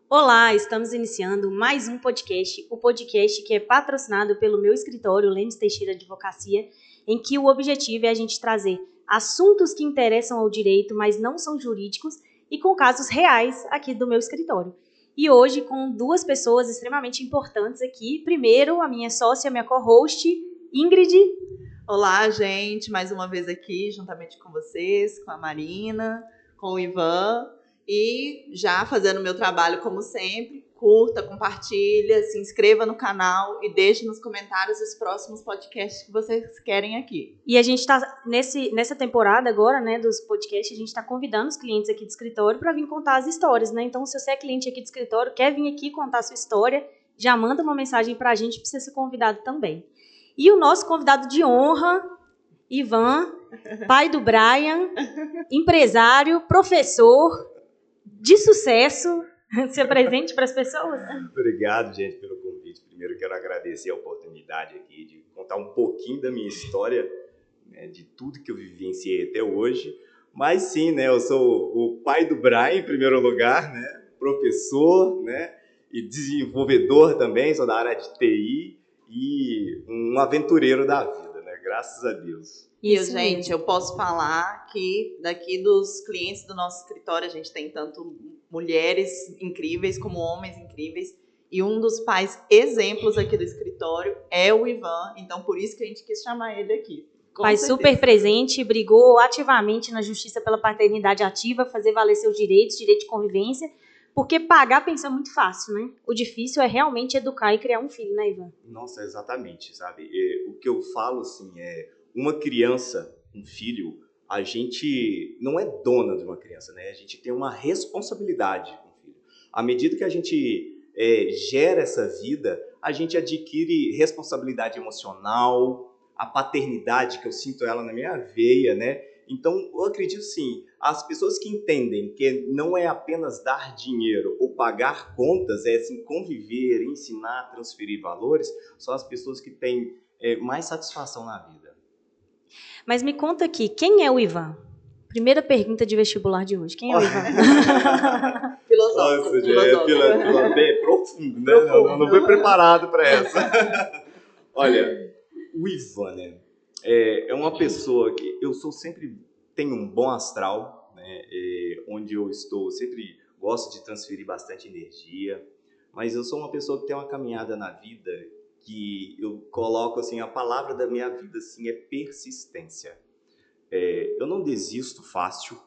Olá, estamos iniciando mais um podcast, o podcast que é patrocinado pelo meu escritório, Lemes Teixeira Advocacia, em que o objetivo é a gente trazer assuntos que interessam ao direito, mas não são jurídicos, e com casos reais aqui do meu escritório. E hoje com duas pessoas extremamente importantes aqui. Primeiro, a minha sócia, minha co-host, Ingrid. Olá, gente, mais uma vez aqui, juntamente com vocês, com a Marina, com o Ivan, e já fazendo o meu trabalho como sempre, curta, compartilha, se inscreva no canal e deixe nos comentários os próximos podcasts que vocês querem aqui. E a gente está, nessa temporada agora, né, dos podcasts, a gente está convidando os clientes aqui do escritório para vir contar as histórias, né? Então, se você é cliente aqui do escritório, quer vir aqui contar a sua história, já manda uma mensagem para a gente para você ser convidado também. E o nosso convidado de honra, Ivan, pai do Brian, empresário, professor de sucesso. Se apresente para as pessoas. Obrigado, gente, pelo convite. Primeiro, quero agradecer a oportunidade aqui de contar um pouquinho da minha história, né, de tudo que eu vivenciei até hoje. Mas sim, né, eu sou o pai do Brian, em primeiro lugar, né, professor, né, e desenvolvedor também, sou da área de TI e um aventureiro da vida, né, graças a Deus. Isso, gente, eu posso falar que daqui dos clientes do nosso escritório, a gente tem tanto mulheres incríveis como homens incríveis. E um dos pais exemplos aqui do escritório é o Ivan. Então, por isso que a gente quis chamar ele aqui. Pai super presente, brigou ativamente na justiça pela paternidade ativa, fazer valer seus direitos, direito de convivência, porque pagar a pensão é muito fácil, né? O difícil é realmente educar e criar um filho, né, Ivan? Nossa, exatamente, sabe? O que eu falo, assim, é uma criança, um filho, a gente não é dona de uma criança, né? A gente tem uma responsabilidade com o filho. À medida que a gente gera essa vida, a gente adquire responsabilidade emocional, a paternidade, que eu sinto ela na minha veia, né? Então, eu acredito sim, as pessoas que entendem que não é apenas dar dinheiro ou pagar contas, é assim, conviver, ensinar, transferir valores, são as pessoas que têm mais satisfação na vida. Mas me conta aqui, quem é o Ivan? Primeira pergunta de vestibular de hoje. Quem é o Ivan? Filosófico. Nossa, é profundo, né? Não fui preparado para essa. Olha, o Ivan, né? É uma pessoa que eu sempre tenho um bom astral, né? Onde eu estou, sempre gosto de transferir bastante energia, mas eu sou uma pessoa que tem uma caminhada na vida que eu coloco assim, a palavra da minha vida assim, é persistência. Eu não desisto fácil,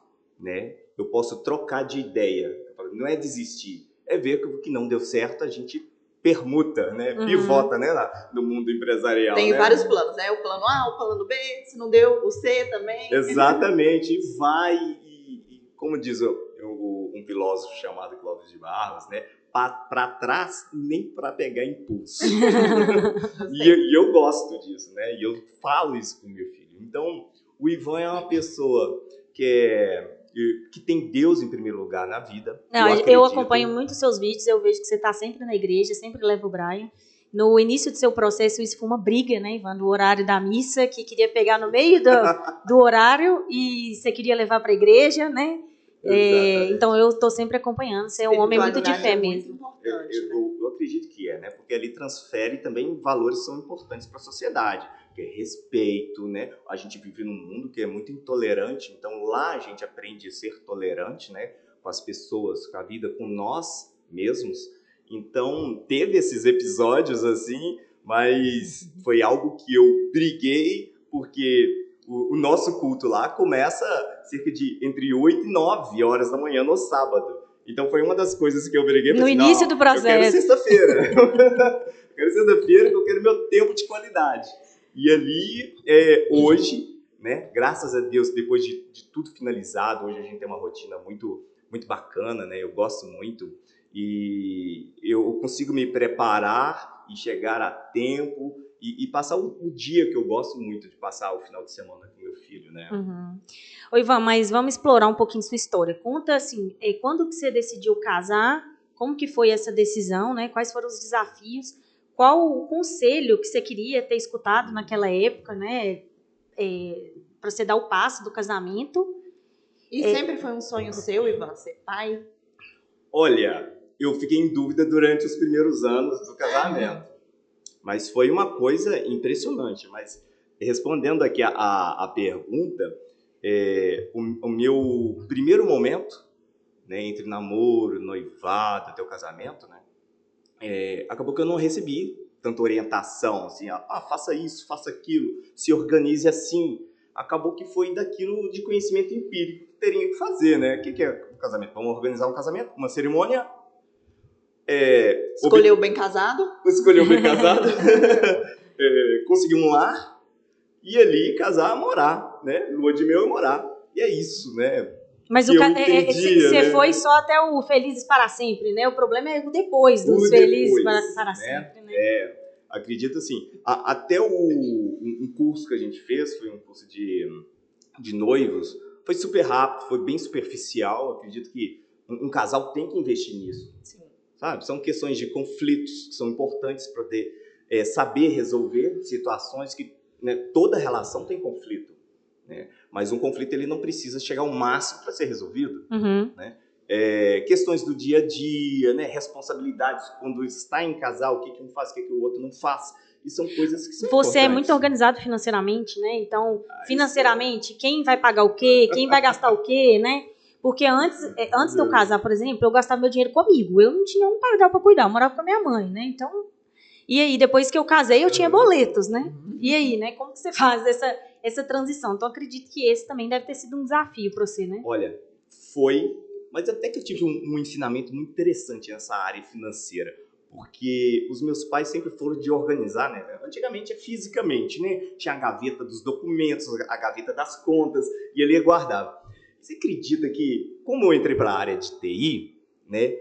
né? Eu posso trocar de ideia, não é desistir, é ver que o que não deu certo a gente permuta, né? Pivota, né? No mundo empresarial. Tem né? vários planos, né? O plano A, o plano B, se não deu, o C também. Exatamente, e vai, e como diz um filósofo chamado Clóvis de Barros, né? Para trás, nem para pegar impulso. e eu gosto disso, né? E eu falo isso com meu filho. Então, o Ivan é uma pessoa que tem Deus em primeiro lugar na vida. Não, eu acompanho muito seus vídeos, eu vejo que você está sempre na igreja, sempre leva o Brian. No início do seu processo, isso foi uma briga, né, Ivan, do horário da missa, que queria pegar no meio do horário e você queria levar para a igreja, né? Então eu estou sempre acompanhando, você é um homem muito de fé mesmo. Eu acredito que né? Porque ali transfere também valores que são importantes para a sociedade, que é respeito, né? A gente vive num mundo que é muito intolerante, então lá a gente aprende a ser tolerante, né? Com as pessoas, com a vida, com nós mesmos. Então teve esses episódios assim, mas foi algo que eu briguei, porque o nosso culto lá começa cerca de entre 8 e 9 horas da manhã no sábado. Então foi uma das coisas que eu briguei. No início do processo. Eu quero sexta-feira. Eu quero sexta-feira, porque eu quero meu tempo de qualidade. E ali, hoje, né, graças a Deus, depois de tudo finalizado, hoje a gente tem uma rotina muito, muito bacana, né? Eu gosto muito. E eu consigo me preparar e chegar a tempo e passar o dia que eu gosto muito de passar o final de semana com meu filho, né? Ô Ivan, mas vamos explorar um pouquinho sua história. Conta assim, quando que você decidiu casar? Como que foi essa decisão, né? Quais foram os desafios? Qual o conselho que você queria ter escutado naquela época, né? Para você dar o passo do casamento? E sempre foi um sonho seu, Ivan, ser pai? Olha, eu fiquei em dúvida durante os primeiros anos do casamento. Mas foi uma coisa impressionante. Mas respondendo aqui a pergunta, o meu primeiro momento, né, entre namoro, noivado até o casamento, né, acabou que eu não recebi tanta orientação, assim, faça isso, faça aquilo, se organize assim. Acabou que foi daquilo de conhecimento empírico que teria que fazer, né? O que é o casamento? Vamos organizar um casamento, uma cerimônia. Escolheu o bem casado? Escolheu o bem casado. Conseguir um lar e ali casar, morar, né? Lua de mel e morar. E é isso, né? Mas você foi só até o Felizes para Sempre, né? O problema é o depois dos Felizes para Sempre, né? Acredito assim, até um curso que a gente fez, foi um curso de noivos, foi super rápido, foi bem superficial. Acredito que um casal tem que investir nisso. Sim. Sabe? São questões de conflitos que são importantes para poder saber resolver situações que, né, toda relação tem conflito, né? Mas um conflito ele não precisa chegar ao máximo para ser resolvido. Uhum. Né? Questões do dia a dia, né? Responsabilidades quando está em casal, o que um faz, o que o outro não faz. E são coisas que são importantes. Você é muito organizado financeiramente, né? Então, financeiramente, quem vai pagar o quê? Quem vai gastar o quê, né? Porque antes de eu casar, por exemplo, eu gastava meu dinheiro comigo. Eu não tinha um pardal para cuidar, eu morava com a minha mãe, né? Então, e aí, depois que eu casei, eu tinha boletos, né? E aí, né? Como que você faz essa transição? Então, acredito que esse também deve ter sido um desafio para você, né? Olha, foi, mas até que eu tive um ensinamento muito interessante nessa área financeira. Porque os meus pais sempre foram de organizar, né? Antigamente fisicamente, né? Tinha a gaveta dos documentos, a gaveta das contas, e ali eu guardava. Você acredita que, como eu entrei para a área de TI, né?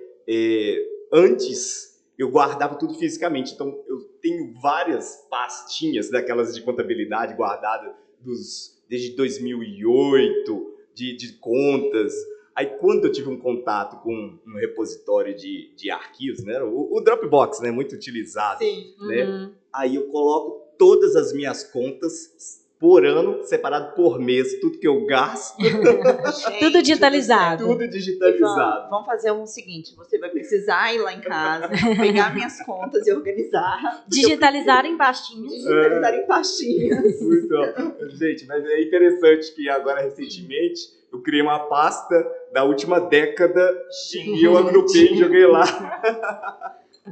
Antes eu guardava tudo fisicamente. Então eu tenho várias pastinhas daquelas de contabilidade guardadas desde 2008, de contas. Aí, quando eu tive um contato com um repositório de arquivos, né, o Dropbox, né, muito utilizado, sim, né, aí eu coloco todas as minhas contas por ano, separado por mês, tudo que eu gasto. Gente, tudo digitalizado. Tudo digitalizado. Vamos fazer o seguinte, você vai precisar ir lá em casa, pegar minhas contas e organizar. Digitalizar em pastinhas. Digitalizar em pastinhas. Muito bom. Gente, mas é interessante que agora, recentemente, eu criei uma pasta da última década e eu agrupei e joguei lá.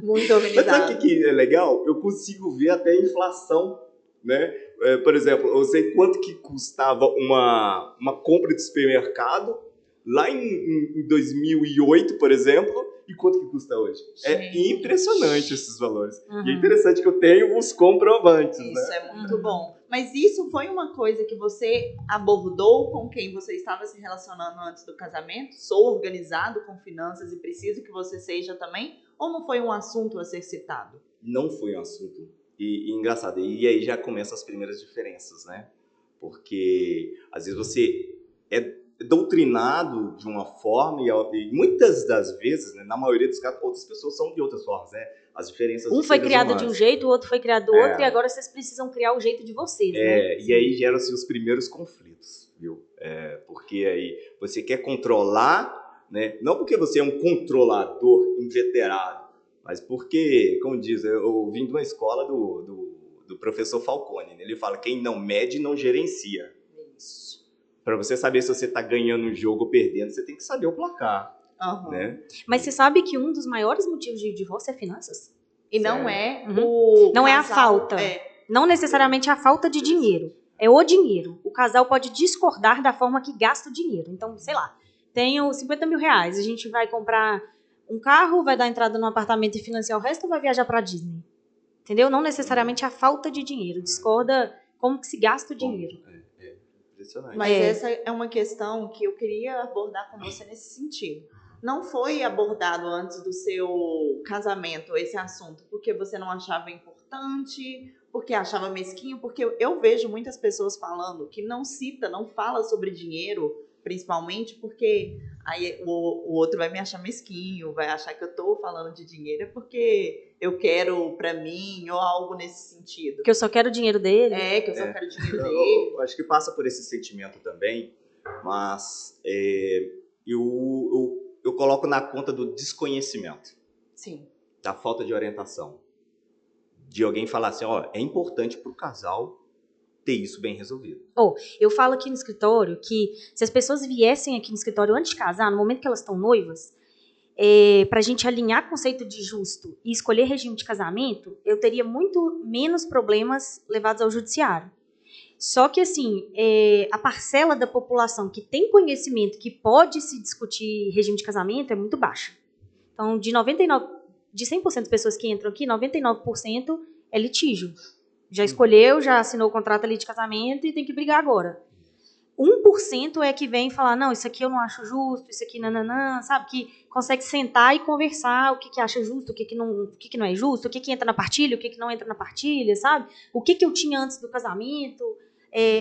Muito organizado. Mas sabe o que é legal? Eu consigo ver até a inflação, né? Por exemplo, eu sei quanto que custava uma compra de supermercado lá em 2008, por exemplo, e quanto que custa hoje. Gente. É impressionante esses valores. E é interessante que eu tenho os comprovantes. Isso, né? é muito bom. Mas isso foi uma coisa que você abordou com quem você estava se relacionando antes do casamento? Sou organizado com finanças e preciso que você seja também? Ou não foi um assunto a ser citado? Não foi um assunto. E engraçado, e aí já começam as primeiras diferenças, né? Porque às vezes você é doutrinado de uma forma e muitas das vezes, né, na maioria dos casos, outras pessoas são de outras formas, né? As diferenças. Um foi criado de um jeito, o outro foi criado do outro, e agora vocês precisam criar o jeito de vocês, né? E aí geram-se os primeiros conflitos, viu? Porque aí você quer controlar, né? Não porque você é um controlador inveterado, mas porque, como diz, eu vim de uma escola do professor Falcone, né? Ele fala, quem não mede, não gerencia. Isso. Para você saber se você está ganhando um jogo ou perdendo, você tem que saber o placar. Uhum. Né? Mas você sabe que um dos maiores motivos de divórcio é finanças? E não é Não é a falta. Não necessariamente a falta de dinheiro. É o dinheiro. O casal pode discordar da forma que gasta o dinheiro. Então, sei lá, tenho 50 mil reais, a gente vai comprar um carro, vai dar entrada num apartamento e financiar o resto ou vai viajar pra Disney? Entendeu? Não necessariamente a falta de dinheiro. Discorda como que se gasta o dinheiro. Impressionante. Mas essa é uma questão que eu queria abordar com você nesse sentido. Não foi abordado antes do seu casamento esse assunto porque você não achava importante, porque achava mesquinho, porque eu vejo muitas pessoas falando que não cita, não fala sobre dinheiro, principalmente porque aí o outro vai me achar mesquinho, vai achar que eu tô falando de dinheiro porque eu quero pra mim ou algo nesse sentido. Que eu só quero o dinheiro dele. Que eu só quero o dinheiro dele. Eu acho que passa por esse sentimento também, mas eu eu coloco na conta do desconhecimento. Sim. Da falta de orientação. De alguém falar assim, ó, é importante para o casal ter isso bem resolvido. Eu falo aqui no escritório que se as pessoas viessem aqui no escritório antes de casar, no momento que elas estão noivas, para a gente alinhar conceito de justo e escolher regime de casamento, eu teria muito menos problemas levados ao judiciário. Só que, assim, a parcela da população que tem conhecimento que pode se discutir regime de casamento é muito baixa. Então, de 100% das pessoas que entram aqui, 99% é litígio. Já escolheu, já assinou o contrato ali de casamento e tem que brigar agora. 1% é que vem falar, não, isso aqui eu não acho justo, isso aqui nananã, sabe? Que consegue sentar e conversar o que acha justo, o que não é justo, o que entra na partilha, o que não entra na partilha, sabe? O que eu tinha antes do casamento.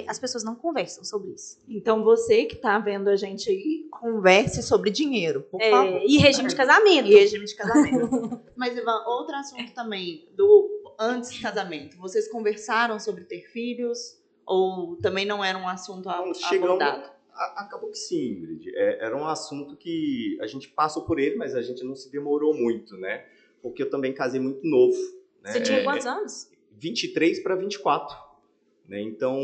As pessoas não conversam sobre isso. Então, você que está vendo a gente aí, converse sobre dinheiro, por favor. E regime de casamento. E regime de casamento. Mas, Ivan, outro assunto também, do antes do casamento. Vocês conversaram sobre ter filhos? Ou também não era um assunto abordado? Acabou que sim, Ingrid. Era um assunto que a gente passou por ele, mas a gente não se demorou muito, né? Porque eu também casei muito novo. Né? Você tinha quantos anos? 23 para 24. Né? Então,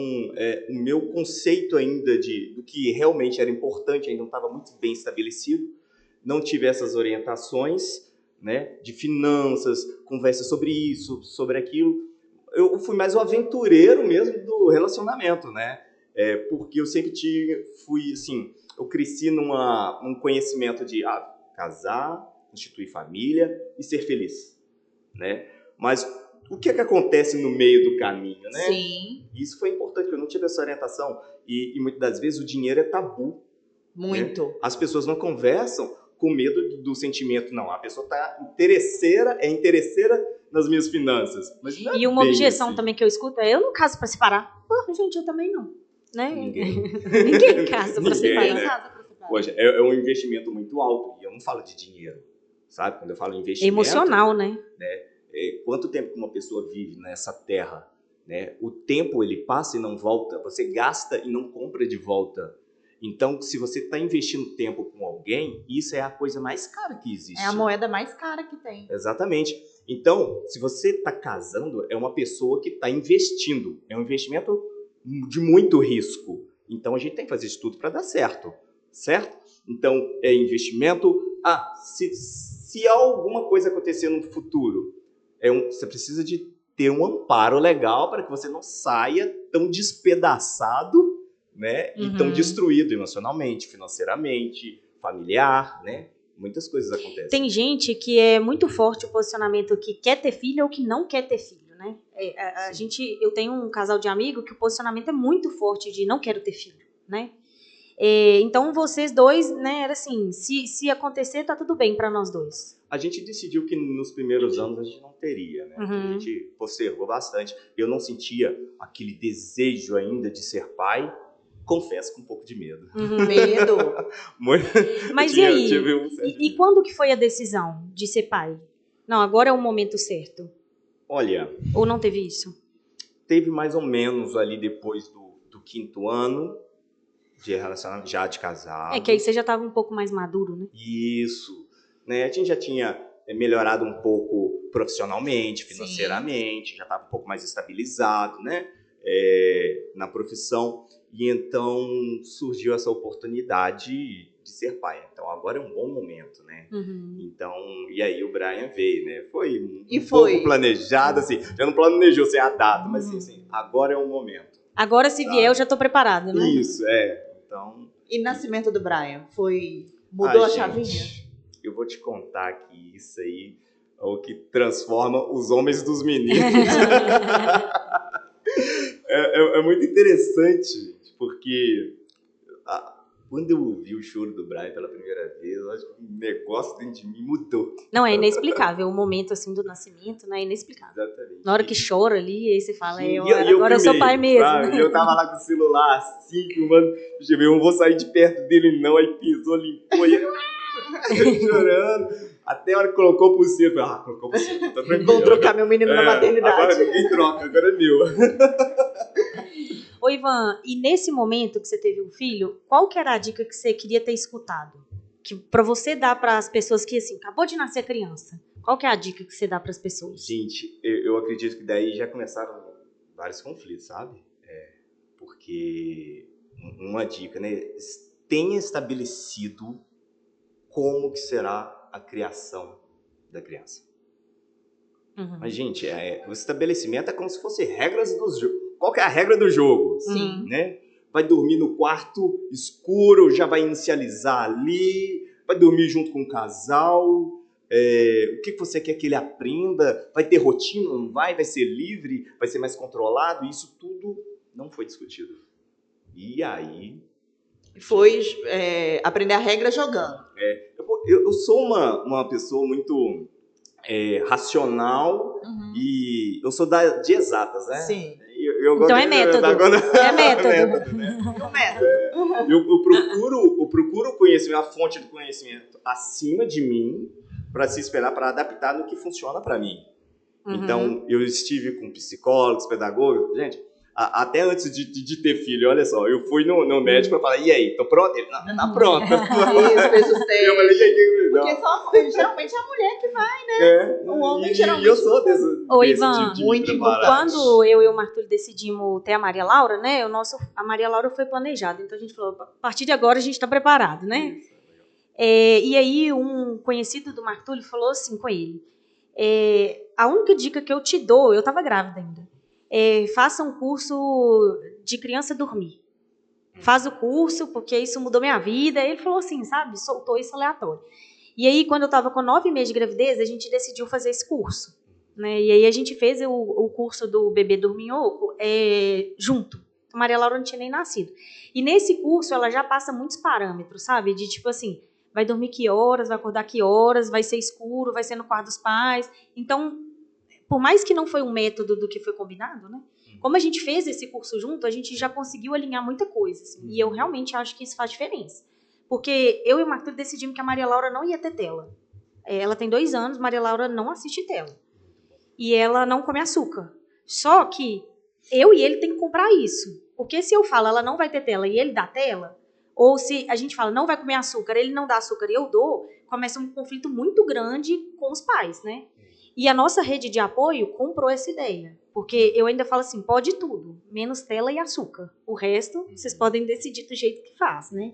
o meu conceito ainda do que realmente era importante ainda não estava muito bem estabelecido. Não tive essas orientações, né, de finanças, conversa sobre isso, sobre aquilo. Eu fui mais o aventureiro mesmo do relacionamento, né? Porque eu sempre fui assim, eu cresci num conhecimento de casar, constituir família e ser feliz, né? Mas o que acontece no meio do caminho, né? Sim. Isso foi importante, porque eu não tive essa orientação. E muitas das vezes o dinheiro é tabu. Muito. Né? As pessoas não conversam com medo do sentimento, não. A pessoa é interesseira nas minhas finanças. Mas não é e uma objeção assim. também que eu escuto eu não caso para separar. Gente, eu também não. Né? Ninguém. Ninguém casa para separar. Né? Poxa, é um investimento muito alto. E eu não falo de dinheiro, sabe? Quando eu falo investimento... emocional, né? Quanto tempo que uma pessoa vive nessa terra? Né? O tempo, ele passa e não volta. Você gasta e não compra de volta. Então, se você está investindo tempo com alguém, isso é a coisa mais cara que existe. É a moeda mais cara que tem. Exatamente. Então, se você está casando, é uma pessoa que está investindo. É um investimento de muito risco. Então, a gente tem que fazer isso tudo para dar certo. Certo? Então, é investimento. Se alguma coisa acontecer no futuro, você precisa de ter um amparo legal para que você não saia tão despedaçado, né? E tão destruído emocionalmente, financeiramente, familiar, né? Muitas coisas acontecem. Tem gente que é muito forte o posicionamento que quer ter filho ou que não quer ter filho, né? Eu tenho um casal de amigo que o posicionamento é muito forte de não quero ter filho, né? Então vocês dois, né? Era assim, se acontecer, tá tudo bem para nós dois. A gente decidiu que nos primeiros anos a gente não teria, né? A gente postergou bastante. Eu não sentia aquele desejo ainda de ser pai. Confesso com um pouco de medo. Medo. Mas e aí? E quando que foi a decisão de ser pai? Não, agora é o momento certo. Olha... Ou não teve isso? Teve mais ou menos ali depois do 5º ano de relacionamento, já de casado. Que aí você já estava um pouco mais maduro, né? Isso. Né? A gente já tinha melhorado um pouco profissionalmente, financeiramente, já estava um pouco mais estabilizado, né? Na profissão. E então surgiu essa oportunidade de ser pai. Então agora é um bom momento, né? Então, e aí o Brian veio, né? Foi pouco planejado, assim. Já não planejou ser a data, mas assim, agora é o momento. Agora se vier eu já estou preparada, né? Isso, Então... E nascimento do Brian? Mudou a chavinha? Eu vou te contar que isso aí é o que transforma os homens dos meninos. É muito interessante, porque quando eu ouvi o choro do Brian pela primeira vez, eu acho que o negócio dentro de mim mudou. Não, é inexplicável. O momento assim do nascimento, né? É inexplicável. Exatamente. Na hora que chora ali, aí você fala, agora eu sou pai mesmo. E eu tava lá com o celular assim, filmando. Eu não vou sair de perto dele não. Aí pisou, limpou, e ele chorando. Até a hora que colocou pulseira, eu falei, colocou pulseira, tá tranquilo. Vou trocar meu menino na maternidade. Agora ninguém troca, agora é meu. Ô Ivan, e nesse momento que você teve um filho, qual que era a dica que você queria ter escutado? que para você dar para as pessoas que, assim, acabou de nascer a criança? Qual que é a dica que você dá para as pessoas? Gente, eu acredito que daí já começaram vários conflitos, sabe? Porque uma dica, né? Tenha estabelecido como que será a criação da criança. Mas, gente, o estabelecimento é como se fosse regras do jogo. Qual que é a regra do jogo? Sim. Né? Vai dormir no quarto escuro, já vai inicializar ali, vai dormir junto com o casal. O que você quer que ele aprenda? Vai ter rotina, não vai? Vai ser livre? Vai ser mais controlado? Isso tudo não foi discutido. E aí... Foi aprender a regra jogando. Eu sou uma pessoa muito racional e eu sou de exatas, né? Sim. Então é método. É método. Né? O método. Eu procuro conhecimento, a fonte do conhecimento acima de mim para se esperar, para adaptar no que funciona para mim. Então, eu estive com psicólogos, pedagogos, gente, até antes de ter filho, olha só, eu fui no médico para falar, e aí, tô pronta? Ele, não, tá pronta. Isso, fez os testes. Eu falei, e aí, Porque geralmente é a mulher que vai, né? O homem geralmente... E eu sou desse Ivan, tipo de muito preparado. Quando eu e o Martúlio decidimos ter a Maria Laura, né? A Maria Laura foi planejada. Então a gente falou, a partir de agora a gente está preparado, né? E aí um conhecido do Martúlio falou assim com ele, a única dica que eu te dou, eu estava grávida ainda, faça um curso de criança dormir. Faz o curso, porque isso mudou minha vida. Ele falou assim, sabe? Soltou isso aleatório. E aí, quando eu estava com 9 meses de gravidez, a gente decidiu fazer esse curso. Né? E aí a gente fez o curso do bebê dorminhoco junto. A Maria Laura não tinha nem nascido. E nesse curso, ela já passa muitos parâmetros, sabe? De tipo assim, vai dormir que horas, vai acordar que horas, vai ser escuro, vai ser no quarto dos pais. Então, por mais que não foi um método do que foi combinado, né? Como a gente fez esse curso junto, a gente já conseguiu alinhar muita coisa. Assim, e eu realmente acho que isso faz diferença. Porque eu e o Martúlio decidimos que a Maria Laura não ia ter tela. Ela tem 2 anos, Maria Laura não assiste tela. E ela não come açúcar. Só que eu e ele tem que comprar isso. Porque se eu falo ela não vai ter tela e ele dá tela, ou se a gente fala não vai comer açúcar, ele não dá açúcar e eu dou, começa um conflito muito grande com os pais, né? E a nossa rede de apoio comprou essa ideia. Porque eu ainda falo assim, pode tudo, menos tela e açúcar. O resto, vocês podem decidir do jeito que faz, né?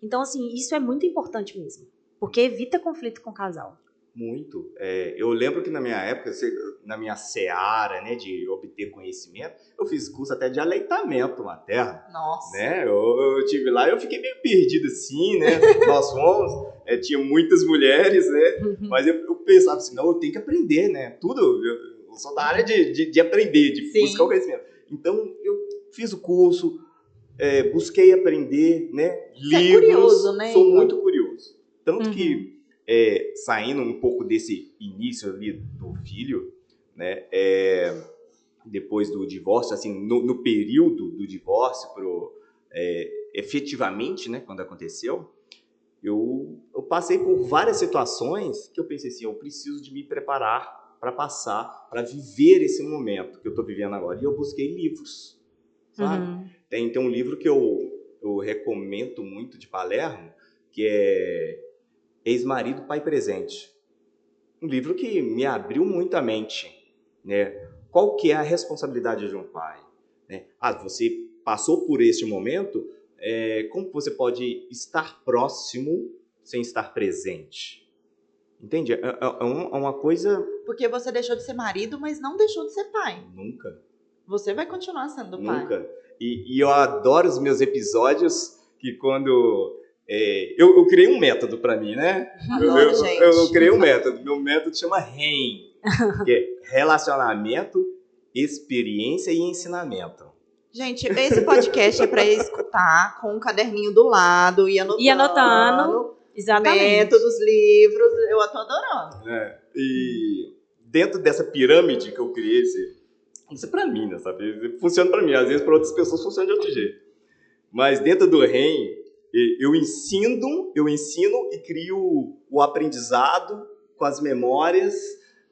Então, assim, isso é muito importante mesmo. Porque evita conflito com o casal. Muito. Eu lembro que na minha época, na minha seara, né, de obter conhecimento, eu fiz curso até de aleitamento materno. Nossa. Né? Eu tive lá e eu fiquei meio perdido assim, né? Nós fomos, tinha muitas mulheres, né? Mas eu pensava assim, não, eu tenho que aprender, né? Tudo, eu sou da área de aprender, de buscar o conhecimento. Então, eu fiz o curso, busquei aprender, né? Você livros. é curioso, né? Sou muito curioso. Tanto que, saindo um pouco desse início ali do filho, né? Depois do divórcio, assim, no período do divórcio, efetivamente, né? Quando aconteceu, eu passei por várias situações que eu pensei assim, eu preciso de me preparar para passar, para viver esse momento que eu estou vivendo agora. E eu busquei livros, sabe? Tem um livro que eu recomendo muito de Palermo, que é Ex-Marido, Pai Presente. Um livro que me abriu muito a mente, né? Qual que é a responsabilidade de um pai? Né? Você passou por este momento, como você pode estar próximo sem estar presente? Entende? É uma coisa... Porque você deixou de ser marido, mas não deixou de ser pai. Nunca. Você vai continuar sendo pai. Nunca. E eu adoro os meus episódios que quando... eu criei um método para mim, né? Eu criei um método. Meu método chama REM, que é Relacionamento, Experiência e Ensinamento. Gente, esse podcast é para escutar com um caderninho do lado e anotando. Exatamente. Métodos, livros, eu tô adorando. E dentro dessa pirâmide que eu criei, isso é pra mim, né, sabe? Funciona pra mim, às vezes para outras pessoas funciona de outro jeito. Mas dentro do REM, eu ensino e crio o aprendizado com as memórias,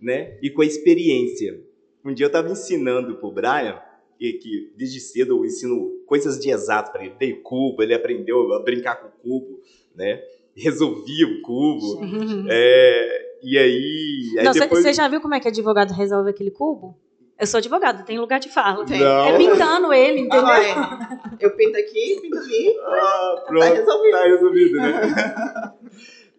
né, e com a experiência. Um dia eu estava ensinando pro Brian, que desde cedo eu ensino coisas de exato para ele. Dei cubo, ele aprendeu a brincar com o cubo, né? resolvia o cubo. Uhum. E aí Não, depois... Você já viu como é que advogado resolve aquele cubo? Eu sou advogado, tem lugar de fala. Não. É pintando ele, entendeu? Eu pinto aqui, pinto ali. Pronto, Tá resolvido. Tá resolvido, né?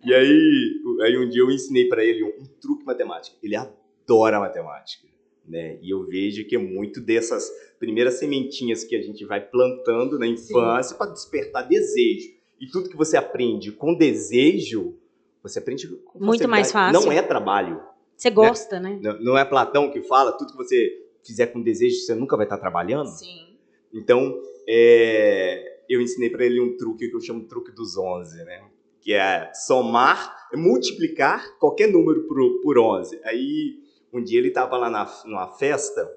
E aí um dia eu ensinei para ele um truque matemático. Ele adora matemática, né? E eu vejo que é muito dessas primeiras sementinhas que a gente vai plantando na infância para despertar desejo. E tudo que você aprende com desejo, você aprende com muito mais fácil. Não é trabalho. Você gosta, né? Não é Platão que fala, tudo que você fizer com desejo, você nunca vai estar trabalhando? Sim. Então, eu ensinei para ele um truque que eu chamo de truque dos 11, né? Que é somar, multiplicar qualquer número por 11. Aí, um dia ele estava lá numa festa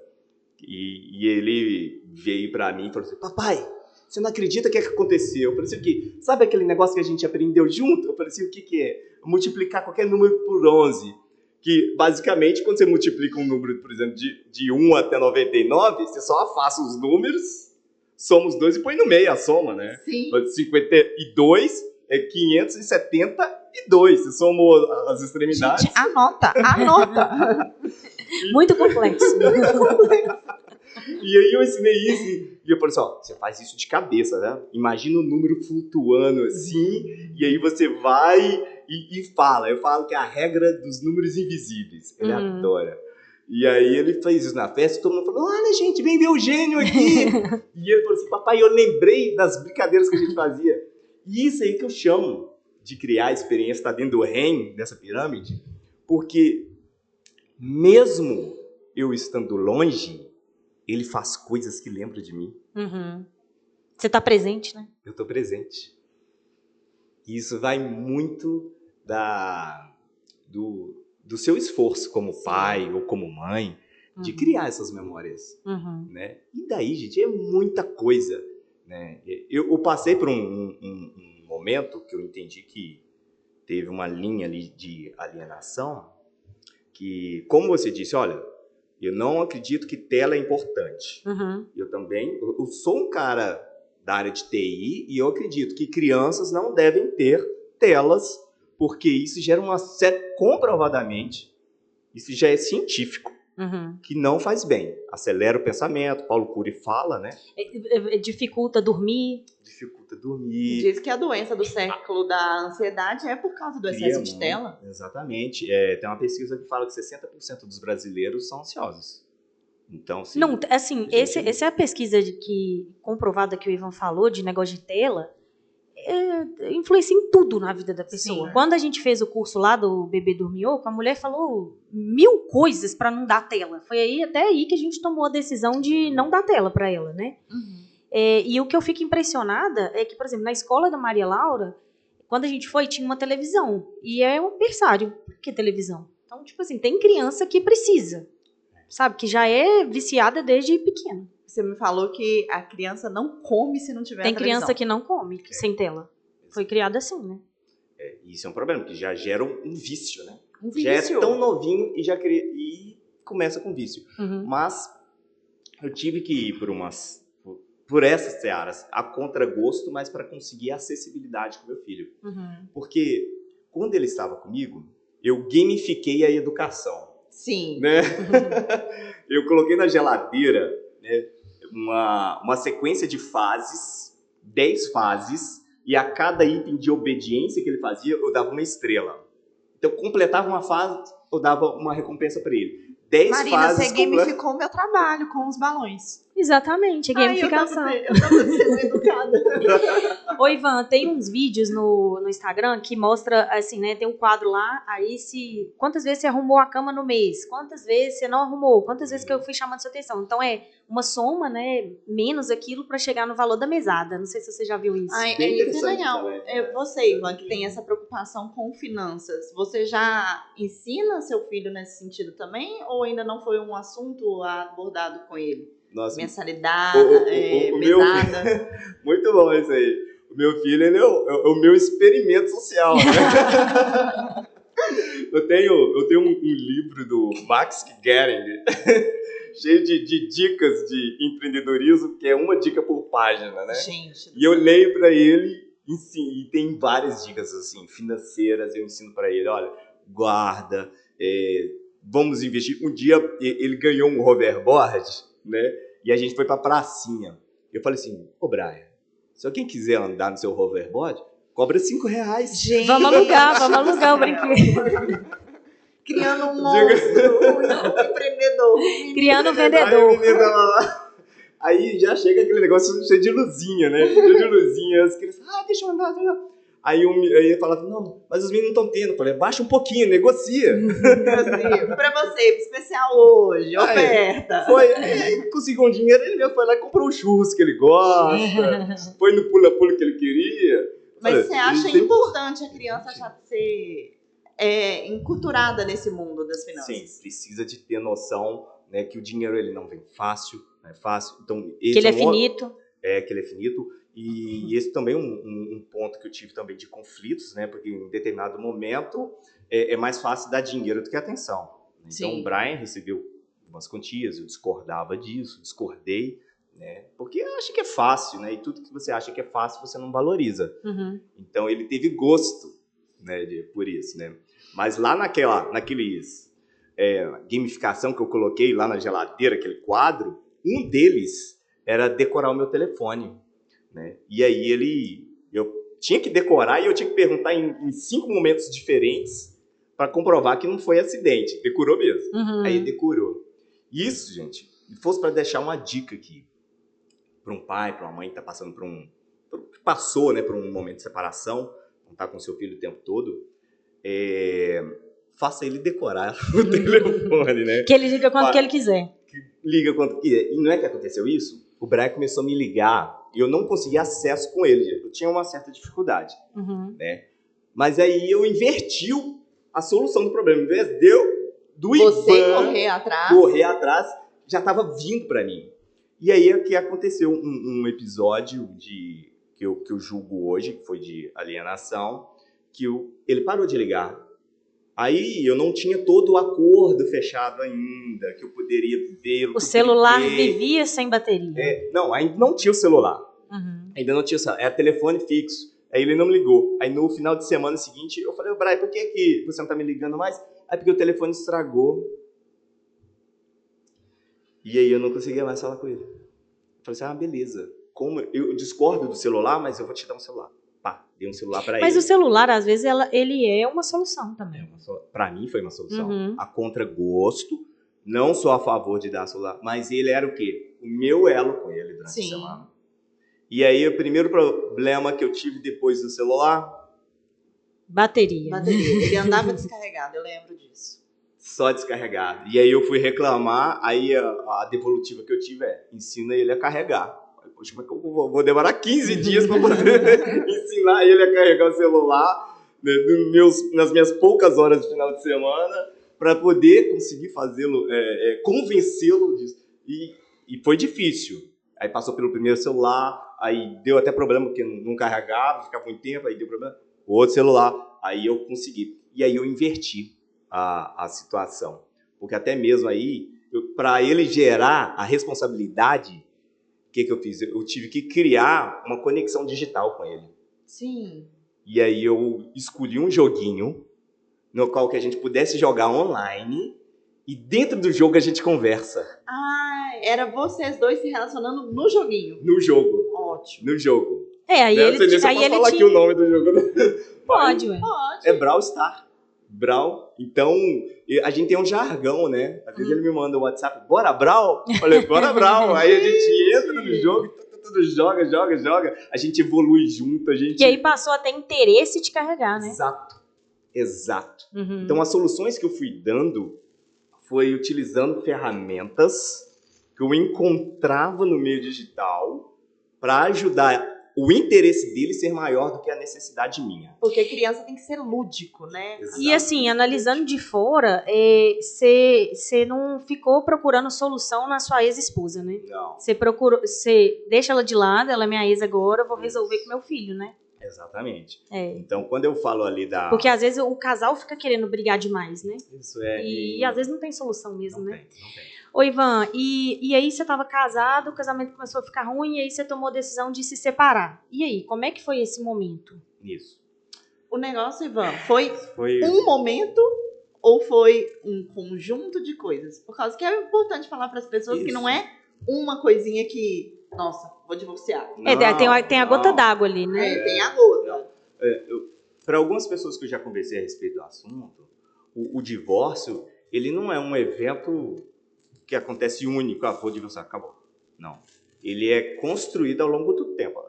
e ele veio para mim e falou assim, papai, você não acredita o que aconteceu? Eu falei assim, o quê? Sabe aquele negócio que a gente aprendeu junto? Eu falei assim, o que é? Multiplicar qualquer número por 11. Que, basicamente, quando você multiplica um número, por exemplo, de 1 até 99, você só afasta os números, soma os dois e põe no meio a soma, né? Sim. 52 é 572. Você somou as extremidades. Gente, anota. Muito complexo. E aí eu ensinei isso. E eu falei assim, ó, você faz isso de cabeça, né? Imagina o número flutuando assim, e aí você vai e fala. Eu falo que é a regra dos números invisíveis. Ele adora. E aí ele fez isso na festa, todo mundo falou, olha gente, vem ver o gênio aqui. E ele falou assim, papai, eu lembrei das brincadeiras que a gente fazia. E isso aí que eu chamo de criar experiência, tá dentro do REM, dessa pirâmide, porque mesmo eu estando longe, ele faz coisas que lembram de mim. Uhum. Você tá presente, né? Eu tô presente. E isso vai muito do seu esforço como pai ou como mãe de criar essas memórias. Né? E daí, gente, é muita coisa. Né? Eu passei por um momento que eu entendi que teve uma linha ali de alienação que, como você disse, olha, eu não acredito que tela é importante. Eu também, eu sou um cara da área de TI e eu acredito que crianças não devem ter telas, porque isso gera uma série, comprovadamente, isso já é científico, que não faz bem. Acelera o pensamento, Paulo Cury fala, né? Dificulta dormir. Diz que a doença do século da ansiedade é por causa do excesso de tela. Exatamente. Tem uma pesquisa que fala que 60% dos brasileiros são ansiosos. Então, sim. Não, assim, essa é a pesquisa comprovada que o Ivan falou, de negócio de tela, influencia em tudo na vida da pessoa. Sim. Quando a gente fez o curso lá do Bebê Dormioco, a mulher falou 1000 coisas para não dar tela. Foi até aí que a gente tomou a decisão de não dar tela para ela, né? E o que eu fico impressionada é que, por exemplo, na escola da Maria Laura, quando a gente foi, tinha uma televisão. E é um berçário. Por que televisão? Então, tipo assim, tem criança que precisa, sabe? Que já é viciada desde pequena. Você me falou que a criança não come se não tiver Tem a televisão. criança que não come sem tela. Foi criada assim, né? Isso é um problema, porque já gera um vício, né? Um vício. Já é tão novinho e começa com vício. Mas eu tive que ir por essas searas, a contragosto, mas para conseguir acessibilidade com meu filho. Porque quando ele estava comigo, eu gamifiquei a educação. Sim. Né? Eu coloquei na geladeira, né, uma sequência de fases, 10 fases, e a cada item de obediência que ele fazia, eu dava uma estrela. Então, completava uma fase, eu dava uma recompensa para ele. 10 Marina, fases. Você gamificou o meu trabalho com os balões. Exatamente, gamificação. Eu tava sendo educada. Ô, Ivan, tem uns vídeos no Instagram que mostra, assim, né, tem um quadro lá, aí quantas vezes você arrumou a cama no mês, quantas vezes você não arrumou, quantas vezes que eu fui chamando sua atenção. Então, é uma soma, né, menos aquilo para chegar no valor da mesada. Não sei se você já viu isso. Isso é legal. Você, Ivan, que tem essa preocupação com finanças, você já ensina seu filho nesse sentido também? Ou ainda não foi um assunto abordado com ele? Nossa, mensalidade, mesada. Muito bom isso aí. O meu filho, ele é o meu experimento social, né? Eu tenho um livro do Max Gehring, cheio de dicas de empreendedorismo, que é uma dica por página, né? Gente. E eu leio para ele E tem várias dicas assim, financeiras, eu ensino para ele, olha, guarda, vamos investir. Um dia ele ganhou um hoverboard, né? E a gente foi pra pracinha. Eu falei assim, ô Brian, se alguém quiser andar no seu hoverboard, cobra R$5. Gente, Vamos alugar o brinquedo. criando um monstro, um empreendedor. Criando um Aí o vendedor. menino tava lá. Aí já chega aquele negócio cheio de luzinha, né? Cheio de luzinha. As crianças, deixa eu andar, deixa eu andar. Aí ele falava, não, mas os meninos não estão tendo. Eu falei, baixa um pouquinho, negocia. Pra você, especial hoje, oferta. Conseguiu um dinheiro, ele mesmo foi lá e comprou o churros que ele gosta, foi no pula-pula que ele queria. Mas você acha importante a criança já ser enculturada nesse mundo das finanças? Sim, precisa de ter noção, né, que o dinheiro ele não vem fácil, não é fácil. Então, Que ele é finito. Que ele é finito. E esse também é um ponto que eu tive também de conflitos, né? Porque em determinado momento é mais fácil dar dinheiro do que atenção. Então, Sim. o Brian recebeu umas quantias, eu discordava disso, discordei, né? Porque eu acho que é fácil, né? E tudo que você acha que é fácil, você não valoriza. Uhum. Então, ele teve gosto, né, por isso, né? Mas lá naqueles gamificação que eu coloquei lá na geladeira, aquele quadro, um deles era decorar o meu telefone. Né? E aí eu tinha que decorar e eu tinha que perguntar em 5 momentos diferentes para comprovar que não foi acidente. Decorou mesmo. Uhum. Aí decorou. Isso, gente, se fosse para deixar uma dica aqui para um pai, para uma mãe que está passando passou, né, por um momento de separação, não está com seu filho o tempo todo, faça ele decorar o telefone, né? Que ele liga quando que ele quiser. Liga quando quiser. E não é que aconteceu isso? O Brian começou a me ligar e eu não conseguia acesso com ele. Eu tinha uma certa dificuldade, né? Mas aí eu inverti a solução do problema. Em vez do Você Ivan correr atrás, já estava vindo para mim. E aí é que aconteceu um episódio que eu julgo hoje, que foi de alienação, que ele parou de ligar. Aí eu não tinha todo o acordo fechado ainda, que eu poderia ver. O celular vivia sem bateria. Não, ainda não tinha o celular. Uhum. Ainda não tinha o celular. Era telefone fixo. Aí ele não me ligou. Aí no final de semana seguinte, eu falei, Brian, por que você não tá me ligando mais? Aí porque o telefone estragou. E aí eu não conseguia mais falar com ele. Eu falei assim, beleza. Como eu discordo do celular, mas eu vou te dar um celular. Dei um celular para ele. Mas o celular, às vezes, ele é uma solução também. Para mim foi uma solução. Uhum. A contragosto, não sou a favor de dar celular, mas ele era o quê? O meu elo com ele durante a semana. E aí o primeiro problema que eu tive depois do celular? Bateria. Ele andava descarregado, eu lembro disso. Só descarregado. E aí eu fui reclamar, aí a devolutiva que eu tive ensina ele a carregar. Poxa, mas eu vou demorar 15 dias para poder ensinar ele a carregar o celular, né, nas minhas poucas horas de final de semana, para poder conseguir fazê-lo, convencê-lo disso. E foi difícil. Aí passou pelo primeiro celular, aí deu até problema, porque não carregava, ficava muito tempo, aí deu problema. O outro celular, aí eu consegui. E aí eu inverti a situação. Porque até mesmo aí, para ele gerar a responsabilidade, o que eu fiz? Eu tive que criar uma conexão digital com ele. Sim. E aí eu escolhi um joguinho no qual que a gente pudesse jogar online e dentro do jogo a gente conversa. Era vocês dois se relacionando no joguinho. No jogo. Ótimo. No jogo. Aí ele posso falar aqui o nome do jogo. Pode, ué. Pode. É Brawl Stars. Brawl. Então, a gente tem um jargão, né? Às vezes ele me manda um WhatsApp, bora Brawl? Eu falei, bora Brawl. Aí a gente entra no jogo, tudo joga. A gente evolui junto, E aí passou a ter interesse de carregar, né? Exato. Uhum. Então, as soluções que eu fui dando foi utilizando ferramentas que eu encontrava no meio digital para ajudar o interesse dele ser maior do que a necessidade minha. Porque criança tem que ser lúdico, né? Exato. E assim, analisando de fora, você não ficou procurando solução na sua ex-esposa, né? Não. Você deixa ela de lado, ela é minha ex agora, eu vou resolver com meu filho, né? Exatamente. É. Então, quando eu falo ali da... Porque às vezes o casal fica querendo brigar demais, né? Isso é... E às vezes não tem solução mesmo, não né? tem, não tem. Ô, Ivan, e aí você estava casado, o casamento começou a ficar ruim, e aí você tomou a decisão de se separar. E aí, como é que foi esse momento? Isso. O negócio, Ivan, foi Foi... um momento ou foi um conjunto de coisas? Por causa que é importante falar para as pessoas que não é uma coisinha que, nossa, vou divorciar. Tem a gota d'água ali, né? Tem a gota. Para algumas pessoas que eu já conversei a respeito do assunto, o divórcio, ele não é um evento que acontece único, vou divorciar, acabou. Não. Ele é construído ao longo do tempo.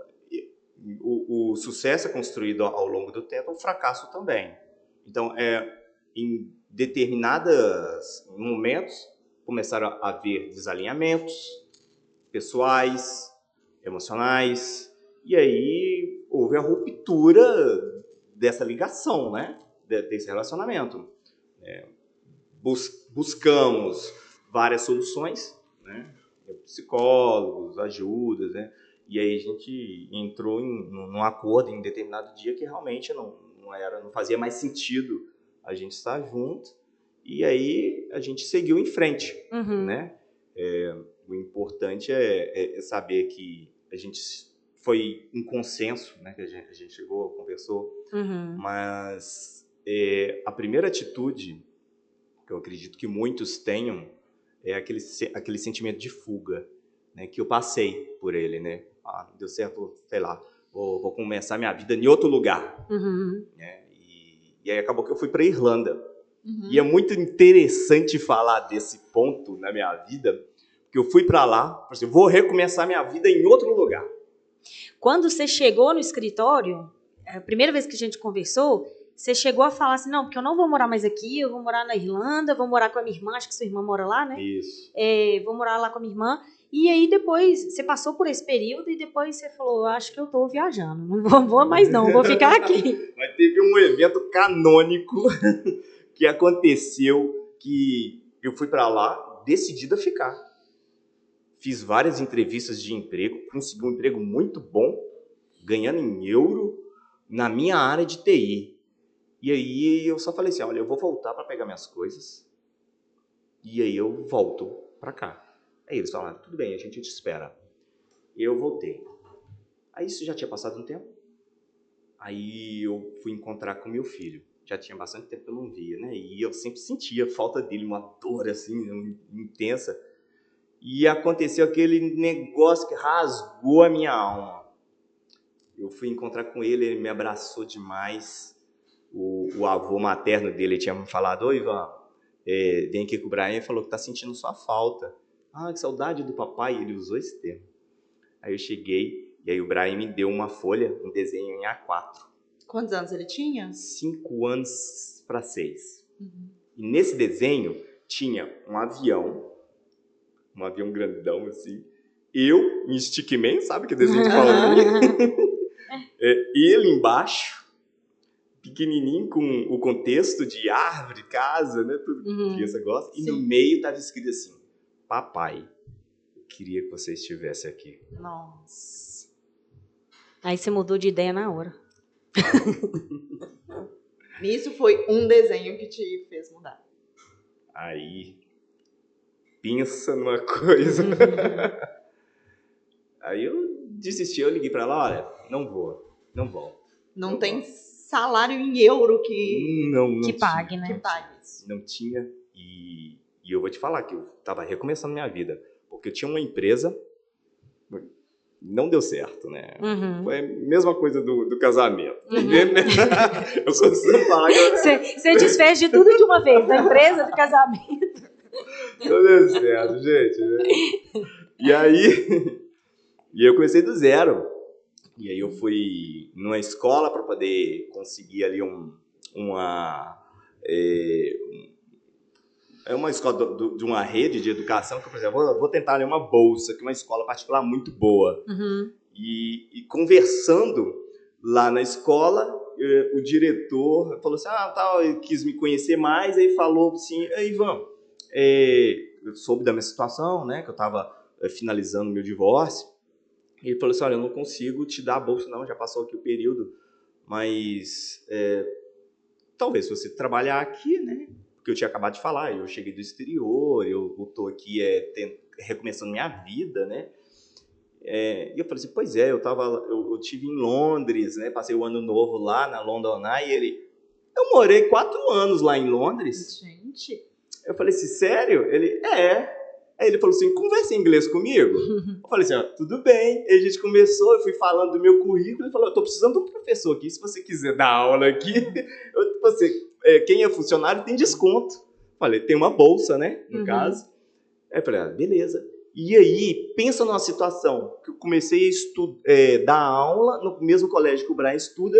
O sucesso é construído ao longo do tempo, o fracasso também. Então, em determinados momentos, começaram a haver desalinhamentos pessoais, emocionais, e aí houve a ruptura dessa ligação, né? Desse relacionamento. Buscamos várias soluções, né? Psicólogos, ajudas, né? E aí a gente entrou num acordo em determinado dia que realmente não fazia mais sentido a gente estar junto, e aí a gente seguiu em frente, né? O importante é saber que a gente foi um consenso, né? Que a gente chegou, conversou, mas a primeira atitude que eu acredito que muitos tenham é aquele sentimento de fuga, né? Que eu passei por ele, né? Deu certo, sei lá, vou começar minha vida em outro lugar, né? E aí acabou que eu fui para Irlanda. E é muito interessante falar desse ponto na minha vida, porque eu fui para lá, falei assim, vou recomeçar minha vida em outro lugar. Quando você chegou no escritório, a primeira vez que a gente conversou, você chegou a falar assim, não, porque eu não vou morar mais aqui, eu vou morar na Irlanda, vou morar com a minha irmã, acho que sua irmã mora lá, né? Isso. Vou morar lá com a minha irmã. E aí depois, você passou por esse período e depois você falou, acho que eu tô viajando, não vou mais não, vou ficar aqui. Mas teve um evento canônico que aconteceu, que eu fui para lá decidido a ficar. Fiz várias entrevistas de emprego, consegui um emprego muito bom, ganhando em euro, na minha área de TI. E aí eu só falei assim, olha, eu vou voltar para pegar minhas coisas, e aí eu volto para cá. Aí eles falaram, tudo bem, a gente te espera. Eu voltei. Aí isso já tinha passado um tempo. Aí eu fui encontrar com meu filho. Já tinha bastante tempo que eu não via, né? E eu sempre sentia a falta dele, uma dor assim, intensa. E aconteceu aquele negócio que rasgou a minha alma. Eu fui encontrar com ele, ele me abraçou demais. O avô materno dele tinha me falado, oi, Ivan, vem aqui com o Brian, e falou que tá sentindo sua falta. Ah, que saudade do papai, ele usou esse termo. Aí eu cheguei, e aí o Brian me deu uma folha, um desenho em A4. Quantos anos ele tinha? 5 anos para 6. E nesse desenho tinha um avião grandão assim. Eu, em Stickman, sabe que desenho de palminha? Ele embaixo, pequenininho, com o contexto de árvore, casa, né? Tudo que criança gosta. E no meio estava escrito assim, papai, eu queria que você estivesse aqui. Nossa. Aí você mudou de ideia na hora. Nisso foi um desenho que te fez mudar. Aí, pensa numa coisa. Aí eu desisti, eu liguei pra ela, olha, não vou. Não tem salário em euro que pague, tinha, né? Que pague isso. Não tinha, e eu vou te falar que eu tava recomeçando minha vida, porque eu tinha uma empresa, não deu certo, né? Foi a mesma coisa do casamento. Eu costumo falar que Você desfez de tudo de uma vez, da empresa, do casamento. não deu certo, gente. E aí eu comecei do zero. E aí eu fui numa escola para poder conseguir ali uma escola de uma rede de educação que, por exemplo, vou tentar ali uma bolsa, que é uma escola particular muito boa. E conversando lá na escola, o diretor falou assim, ele quis me conhecer mais, aí falou assim, Ivan, eu soube da minha situação, né, que eu estava finalizando meu divórcio, Ele falou assim, olha, eu não consigo te dar a bolsa não, já passou aqui o período, mas talvez se você trabalhar aqui, né? Porque eu tinha acabado de falar, eu cheguei do exterior, eu tô aqui recomeçando minha vida, né? E eu falei assim, pois é, eu tive em Londres, né? Passei o ano novo lá na London Eye, eu morei 4 anos lá em Londres. Gente. Eu falei assim, sério? Ele, Aí ele falou assim, conversa em inglês comigo? Eu falei assim, tudo bem. Aí a gente começou, eu fui falando do meu currículo, ele falou, eu tô precisando de um professor aqui, se você quiser dar aula aqui, quem é funcionário tem desconto. Falei, tem uma bolsa, né, no caso. Aí eu falei, beleza. E aí, pensa numa situação, que eu comecei a dar aula no mesmo colégio que o Brian estuda,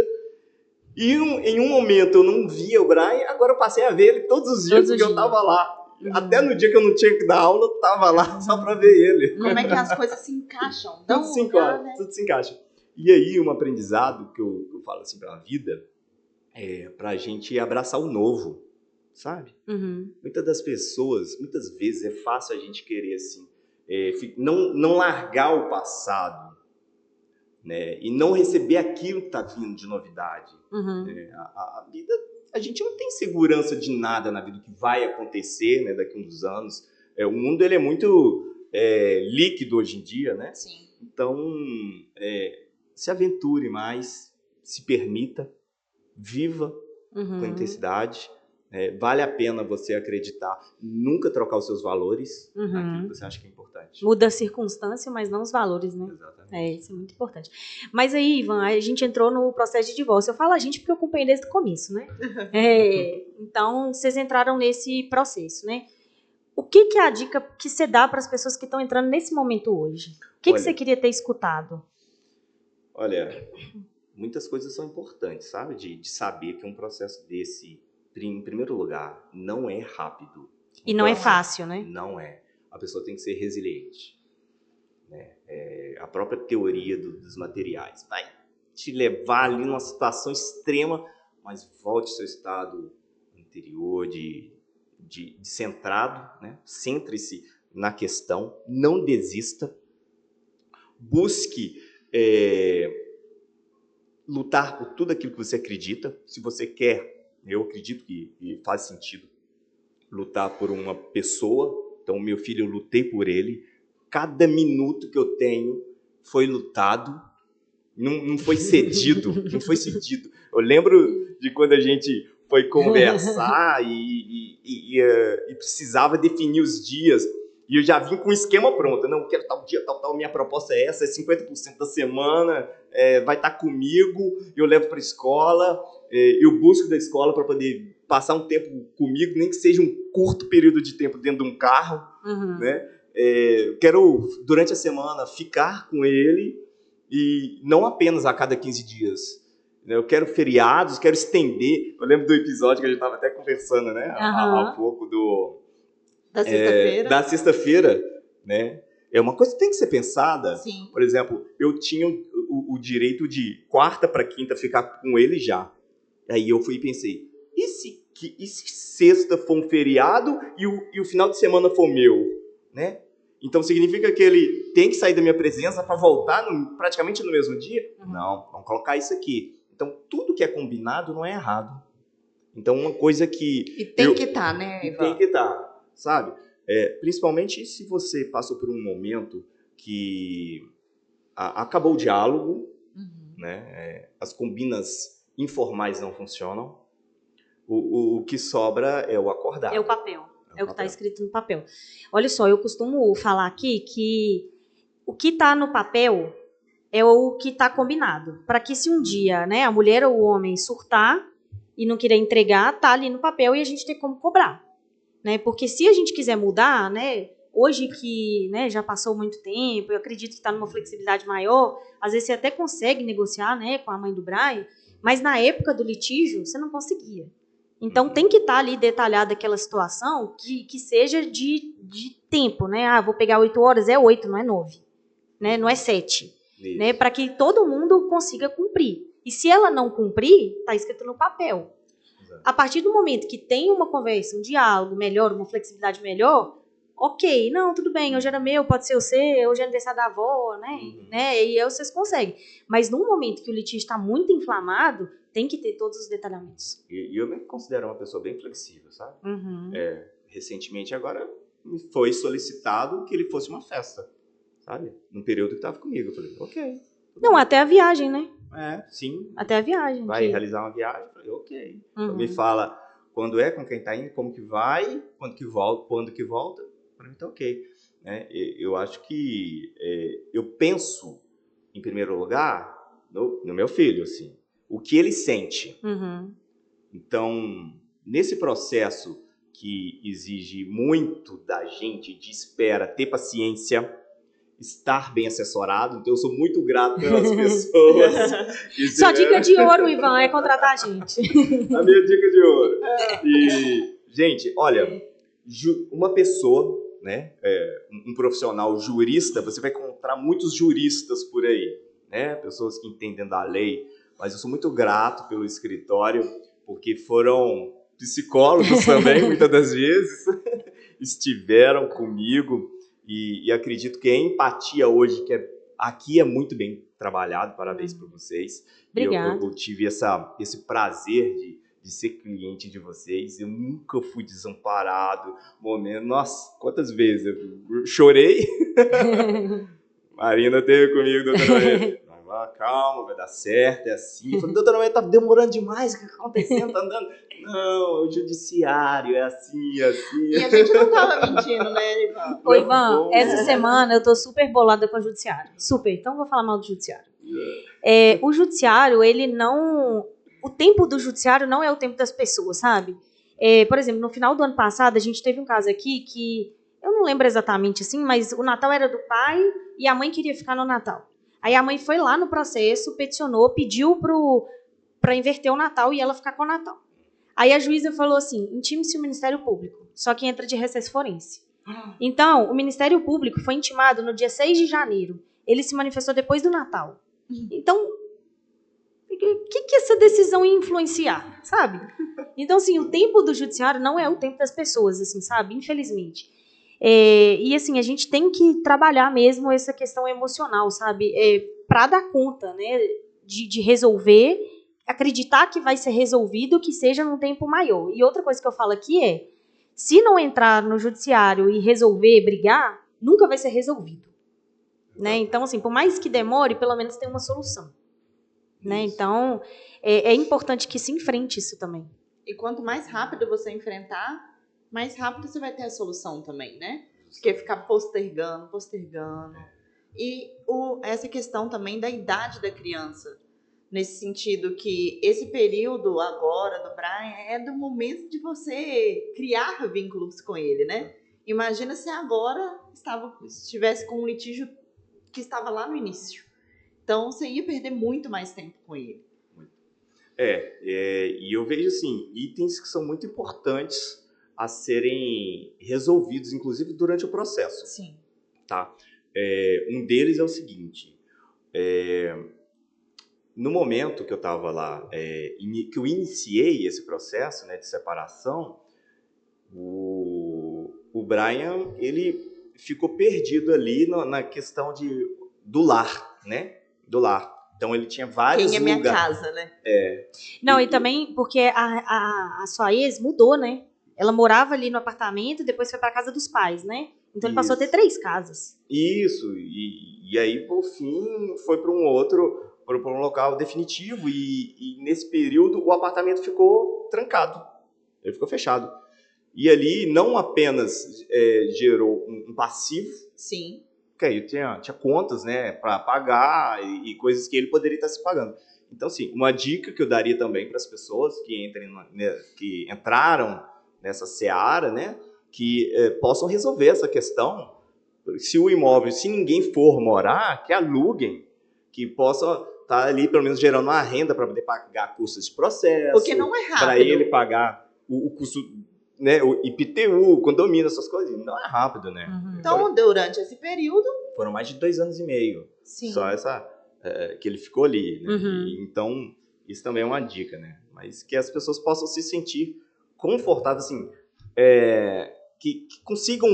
e em um momento eu não via o Brian, agora eu passei a ver ele todos os dias, porque eu tava lá. Até no dia que eu não tinha que dar aula, eu tava lá só pra ver ele. Como é que as coisas se encaixam? Tudo se encaixa. E aí, um aprendizado que eu falo assim pra vida, pra gente abraçar o novo, sabe? Muitas vezes é fácil a gente querer assim, não largar o passado, né? E não receber aquilo que tá vindo de novidade. A vida... A gente não tem segurança de nada na vida que vai acontecer, né, daqui a uns anos. O mundo ele é muito líquido hoje em dia, né? Sim. Então, se aventure mais, se permita, viva com intensidade. Vale a pena você acreditar, nunca trocar os seus valores naquilo que você acha que é importante. Muda a circunstância, mas não os valores, né? Exatamente. Isso é muito importante. Mas aí, Ivan, a gente entrou no processo de divórcio. Eu falo a gente porque eu acompanhei desde o começo, né? Então, vocês entraram nesse processo, né? O que é a dica que você dá para as pessoas que estão entrando nesse momento hoje? O que você queria ter escutado? Olha, muitas coisas são importantes, sabe? De saber que um processo desse, em primeiro lugar, não é rápido. E não é fácil, né? Não é. A pessoa tem que ser resiliente. Né? A própria teoria dos materiais vai te levar ali numa situação extrema, mas volte ao seu estado anterior de centrado, né? Centre-se na questão, não desista, busque lutar por tudo aquilo que você acredita. Se você quer, eu acredito que faz sentido lutar por uma pessoa. Então, meu filho, eu lutei por ele. Cada minuto que eu tenho foi lutado, não foi cedido, não foi cedido. Eu lembro de quando a gente foi conversar e precisava definir os dias, e eu já vim com um esquema pronto. Não, eu quero tal dia, tal, minha proposta é essa, 50% da semana, vai estar comigo, eu levo para a escola, eu busco da escola para poder passar um tempo comigo, nem que seja um curto período de tempo dentro de um carro, né? Quero, durante a semana, ficar com ele, e não apenas a cada 15 dias. Eu quero feriados, quero estender. Eu lembro do episódio que a gente estava até conversando, né? Há pouco da sexta-feira. Da sexta-feira, né? É uma coisa que tem que ser pensada. Sim. Por exemplo, eu tinha o direito de quarta para quinta ficar com ele já. Aí eu fui e pensei, e se sexta for um feriado e o final de semana for meu, né? Então significa que ele tem que sair da minha presença para voltar praticamente no mesmo dia? Não, vamos colocar isso aqui. Então tudo que é combinado não é errado. Então uma coisa que... E tem que estar, né, Ivan? Tem que estar, sabe? Principalmente se você passou por um momento que acabou o diálogo, né? As combinas informais não funcionam. O que sobra é o acordado. É o papel. É o que está escrito no papel. Olha só, eu costumo falar aqui que o que está no papel é o que está combinado. Para que se um dia, né, a mulher ou o homem surtar e não querer entregar, está ali no papel e a gente tem como cobrar. Né? Porque se a gente quiser mudar, né, hoje que, né, já passou muito tempo, eu acredito que está numa flexibilidade maior, às vezes você até consegue negociar, né, com a mãe do Brian, mas na época do litígio você não conseguia. Então, tem que estar ali detalhada aquela situação que seja de tempo, né? Vou pegar 8 horas, é 8, não é 9. Né? Não é 7. Né? Para que todo mundo consiga cumprir. E se ela não cumprir, está escrito no papel. Exato. A partir do momento que tem uma conversa, um diálogo melhor, uma flexibilidade melhor, ok, não, tudo bem, hoje era meu, pode ser o seu, hoje é aniversário da avó, né? E aí vocês conseguem. Mas num momento que o litígio está muito inflamado, tem que ter todos os detalhamentos. E eu me considero uma pessoa bem flexível, sabe? Uhum. Recentemente, agora, me foi solicitado que ele fosse uma festa, sabe? Num período que estava comigo. Eu falei, ok. Não, até a viagem, né? Sim. Até a viagem. Vai realizar uma viagem? Eu falei, ok. Então, me Uhum. fala quando é, com quem tá indo, como que vai, quando que volta. Para mim tá ok. Né? Eu acho que eu penso, em primeiro lugar, no meu filho, assim, o que ele sente. Uhum. Então, nesse processo que exige muito da gente, de espera, ter paciência, estar bem assessorado, então eu sou muito grato pelas pessoas. Sua dica de ouro, Ivan, é contratar a gente. A minha dica de ouro. E, gente, olha, uma pessoa, né, um profissional jurista, você vai encontrar muitos juristas por aí, né, pessoas que entendem da lei, mas eu sou muito grato pelo escritório, porque foram psicólogos também, muitas das vezes, estiveram comigo. E acredito que a empatia hoje, aqui é muito bem trabalhado, parabéns para vocês. Obrigada. Eu tive esse prazer de ser cliente de vocês, eu nunca fui desamparado. Nossa, quantas vezes eu chorei. Marina teve comigo, doutora Maria. Calma, vai dar certo, é assim. Eu falei, doutora Maria, tá demorando demais, o que tá acontecendo? Tá andando? Não, o judiciário é assim, assim. E a gente não tava mentindo, né, Ivan? Ô, Ivan, essa semana eu tô super bolada com o judiciário. Super, então vou falar mal do judiciário. O judiciário, ele não... O tempo do judiciário não é o tempo das pessoas, sabe? Por exemplo, no final do ano passado, a gente teve um caso aqui que... Eu não lembro exatamente assim, mas o Natal era do pai e a mãe queria ficar no Natal. Aí a mãe foi lá no processo, peticionou, pediu para inverter o Natal e ela ficar com o Natal. Aí a juíza falou assim, intime-se o Ministério Público, só que entra de recesso forense. Então, o Ministério Público foi intimado no dia 6 de janeiro. Ele se manifestou depois do Natal. Então, o que essa decisão ia influenciar, sabe? Então, assim, o tempo do judiciário não é o tempo das pessoas, assim, sabe? Infelizmente. E assim, a gente tem que trabalhar mesmo essa questão emocional, sabe? Para dar conta, né? De resolver, acreditar que vai ser resolvido, que seja num tempo maior. E outra coisa que eu falo aqui se não entrar no judiciário e resolver, brigar, nunca vai ser resolvido. Né? Então, assim, por mais que demore, pelo menos tem uma solução. Né? Então, é importante que se enfrente isso também. E quanto mais rápido você enfrentar, mais rápido você vai ter a solução também, né? Porque ficar postergando. E essa questão também da idade da criança. Nesse sentido que esse período agora do Brian é do momento de você criar vínculos com ele, né? Imagina se agora estivesse com um litígio que estava lá no início. Então, você ia perder muito mais tempo com ele. E eu vejo, assim, itens que são muito importantes a serem resolvidos, inclusive durante o processo. Sim. Tá? Um deles é o seguinte, no momento que eu estava lá, que eu iniciei esse processo, né, de separação, o Brian, ele ficou perdido ali na questão do lar, né? Do lar. Então, ele tinha vários lugares. Quem é minha casa, né? Não, e também porque a sua ex mudou, né? Ela morava ali no apartamento, depois foi para casa dos pais, né? Então ele passou a ter 3 casas. Isso, e aí, por fim, foi para um local definitivo, e nesse período o apartamento ficou trancado, ele ficou fechado. E ali não apenas gerou um passivo, sim, porque aí tinha contas, né, para pagar e coisas que ele poderia estar se pagando. Então, assim, uma dica que eu daria também para as pessoas que entraram nessa seara, né, que possam resolver essa questão. Se o imóvel, se ninguém for morar, que aluguem, que possa estar ali pelo menos gerando uma renda para poder pagar custos de processo. Porque não é rápido. Para ele pagar o custo, né, o IPTU, condomínio, essas coisas, não é rápido, né? Uhum. Então, durante esse período... Foram mais de 2 anos e meio. Sim. Só que ele ficou ali, né? Uhum. Então, isso também é uma dica, né? Mas que as pessoas possam se sentir confortáveis, assim, que consigam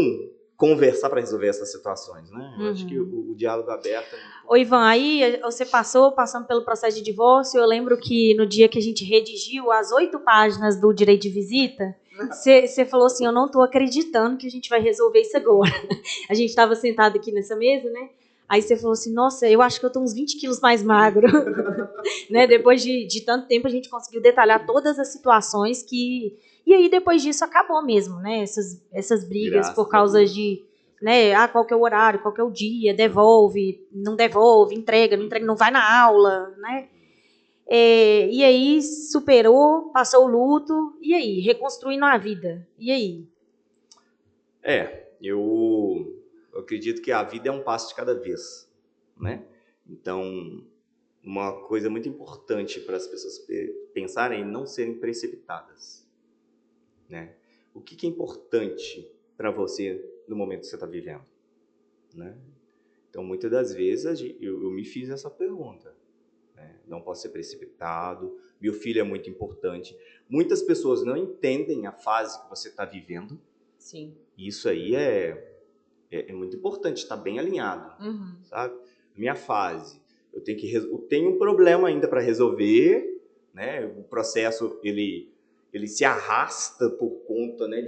conversar para resolver essas situações, né? Eu acho que o diálogo aberto... Ô, Ivan, aí você passando pelo processo de divórcio, eu lembro que no dia que a gente redigiu as 8 páginas do direito de visita, você falou assim, eu não estou acreditando que a gente vai resolver isso agora. A gente estava sentado aqui nessa mesa, né? Aí você falou assim, nossa, eu acho que eu estou uns 20 quilos mais magro. Né? Depois de tanto tempo, a gente conseguiu detalhar todas as situações que... E aí, depois disso, acabou mesmo, né? Essas brigas por causa de... Né? Ah, qual que é o horário, qual que é o dia, devolve, não entrega, não vai na aula, né? E aí, superou, passou o luto, e aí? Reconstruindo a vida, e aí? Eu acredito que a vida é um passo de cada vez, né? Então, uma coisa muito importante para as pessoas pensarem é não serem precipitadas, né? O que é importante para você no momento que você está vivendo, né? Então, muitas das vezes eu me fiz essa pergunta, né? Não posso ser precipitado, meu filho é muito importante. Muitas pessoas não entendem a fase que você está vivendo. Sim. Isso aí é muito importante, estar bem alinhado, sabe? Minha fase, eu tenho um problema ainda para resolver, né? O processo ele se arrasta por conta, né,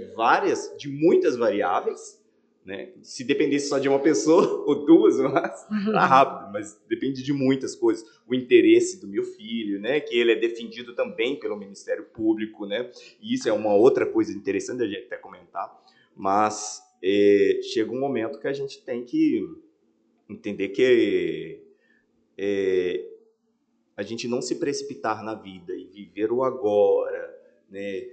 de muitas variáveis, né? Se dependesse só de uma pessoa ou duas, tá rápido, mas depende de muitas coisas. O interesse do meu filho, né, que ele é defendido também pelo Ministério Público, né? E isso é uma outra coisa interessante da gente até comentar. Mas chega um momento que a gente tem que entender que a gente não se precipitar na vida e viver o agora, né?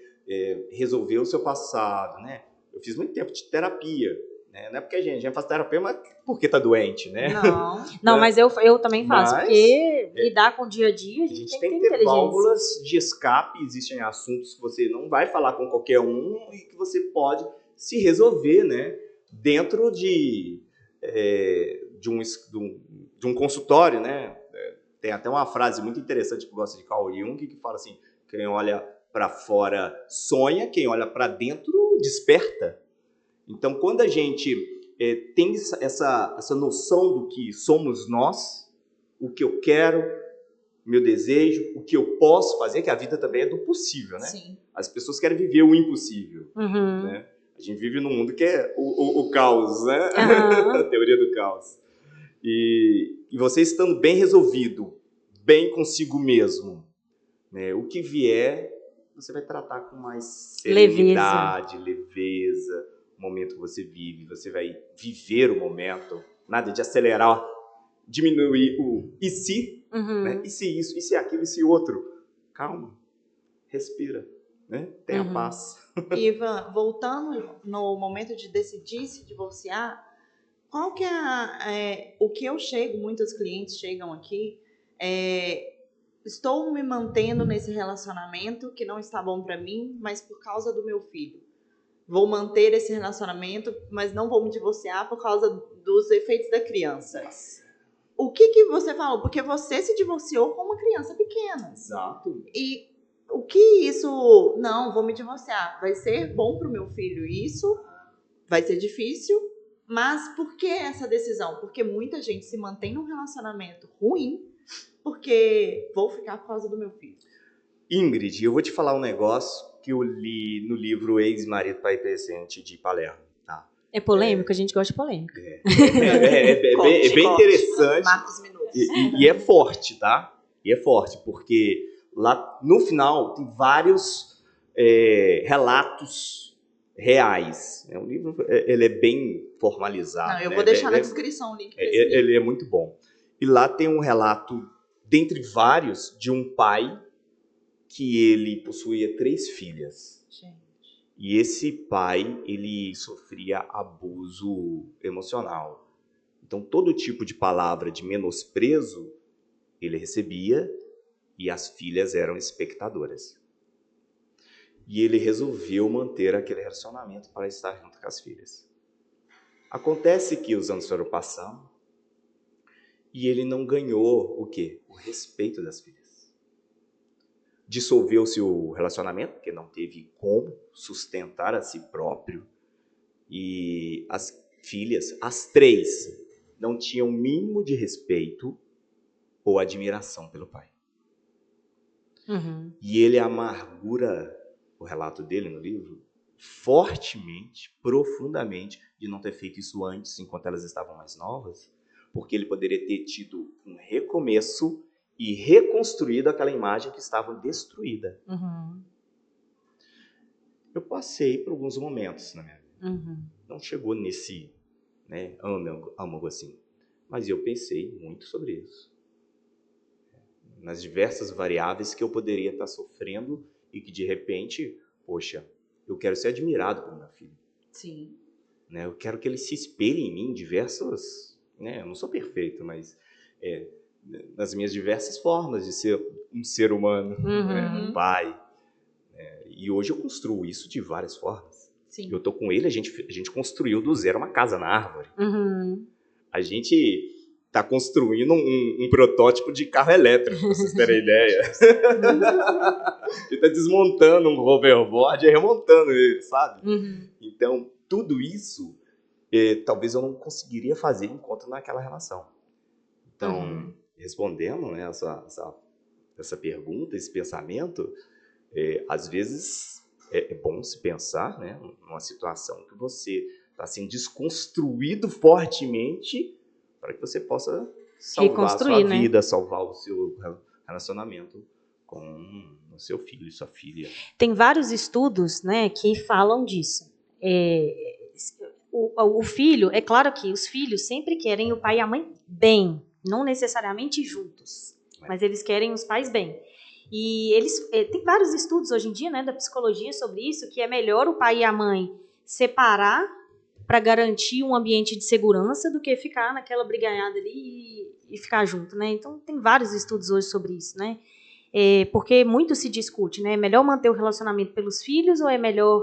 Resolver o seu passado, né? Eu fiz muito tempo de terapia, né? Não é porque a gente faz terapia, mas porque tá doente, né? Não, mas eu também faço, porque lidar com o dia a dia, a gente tem que ter válvulas de escape, existem assuntos que você não vai falar com qualquer um e que você pode se resolver, né? Dentro de um consultório, né? Tem até uma frase muito interessante que eu gosto de Carl Jung, que fala assim, quem olha para fora sonha, quem olha para dentro desperta. Então, quando a gente tem essa noção do que somos nós, o que eu quero, meu desejo, o que eu posso fazer, que a vida também é do possível, né? Sim. As pessoas querem viver o impossível, né? A gente vive num mundo que é o caos, né? A teoria do caos. E você estando bem resolvido, bem consigo mesmo, né? O que vier, você vai tratar com mais serenidade, leveza. O momento que você vive, você vai viver o momento. Nada de acelerar, diminuir o e se, né? E se isso, e se aquilo, e se outro. Calma, respira, né? Tenha paz. Ivan, voltando no momento de decidir se divorciar, qual que é o que eu chego, muitos clientes chegam aqui, estou me mantendo nesse relacionamento que não está bom para mim, mas por causa do meu filho. Vou manter esse relacionamento, mas não vou me divorciar por causa dos efeitos da criança. O que você falou? Porque você se divorciou com uma criança pequena. Exato. E o que isso... Não, vou me divorciar. Vai ser bom para o meu filho isso, vai ser difícil, mas por que essa decisão? Porque muita gente se mantém num relacionamento ruim porque vou ficar por causa do meu filho. Ingrid, eu vou te falar um negócio que eu li no livro Ex-Marido, Pai Presente de Palermo. Tá? É polêmico, a gente gosta de polêmica. É bem interessante. Marcos minutos. E é forte, tá? E é forte, porque lá no final tem vários relatos reais. O livro ele é bem formalizado. Não, eu vou deixar na descrição o link. Ele é muito bom. E lá tem um relato, dentre vários, de um pai que ele possuía 3 filhas. Gente. E esse pai, ele sofria abuso emocional. Então, todo tipo de palavra de menosprezo, ele recebia e as filhas eram espectadoras. E ele resolveu manter aquele relacionamento para estar junto com as filhas. Acontece que os anos foram passando e ele não ganhou o quê? O respeito das filhas. Dissolveu-se o relacionamento, porque não teve como sustentar a si próprio. E filhas, as 3, não tinham o mínimo de respeito ou admiração pelo pai. E ele amargura o relato dele no livro fortemente, profundamente, de não ter feito isso antes, enquanto elas estavam mais novas, porque ele poderia ter tido um recomeço e reconstruído aquela imagem que estava destruída. Eu passei por alguns momentos na minha vida. Não chegou nesse, né, âmago assim, mas eu pensei muito sobre isso. Nas diversas variáveis que eu poderia estar sofrendo e que, de repente, poxa, eu quero ser admirado por meu filho. Sim. Né? Eu quero que ele se espelhe em mim em diversas... Né? Eu não sou perfeito, mas nas minhas diversas formas de ser um ser humano, né? Um pai. E hoje eu construo isso de várias formas. Sim. Eu estou com ele, a gente construiu do zero uma casa na árvore. A gente está construindo um protótipo de carro elétrico, para vocês terem ideia. Ele está desmontando um hoverboard e remontando ele, sabe? Então, tudo isso, talvez eu não conseguiria fazer enquanto naquela relação. Então, respondendo, né, essa pergunta, esse pensamento, às vezes é bom se pensar, né, numa situação que você está sendo desconstruído fortemente para que você possa salvar a sua vida, salvar o seu relacionamento com o seu filho e sua filha. Tem vários estudos, né, que falam disso. O filho, é claro que os filhos sempre querem o pai e a mãe bem, não necessariamente juntos, mas eles querem os pais bem. E tem vários estudos hoje em dia, né, da psicologia sobre isso, que é melhor o pai e a mãe separar para garantir um ambiente de segurança do que ficar naquela brigalhada ali e ficar junto, né? Então, tem vários estudos hoje sobre isso, né? Porque muito se discute, né? É melhor manter o relacionamento pelos filhos ou é melhor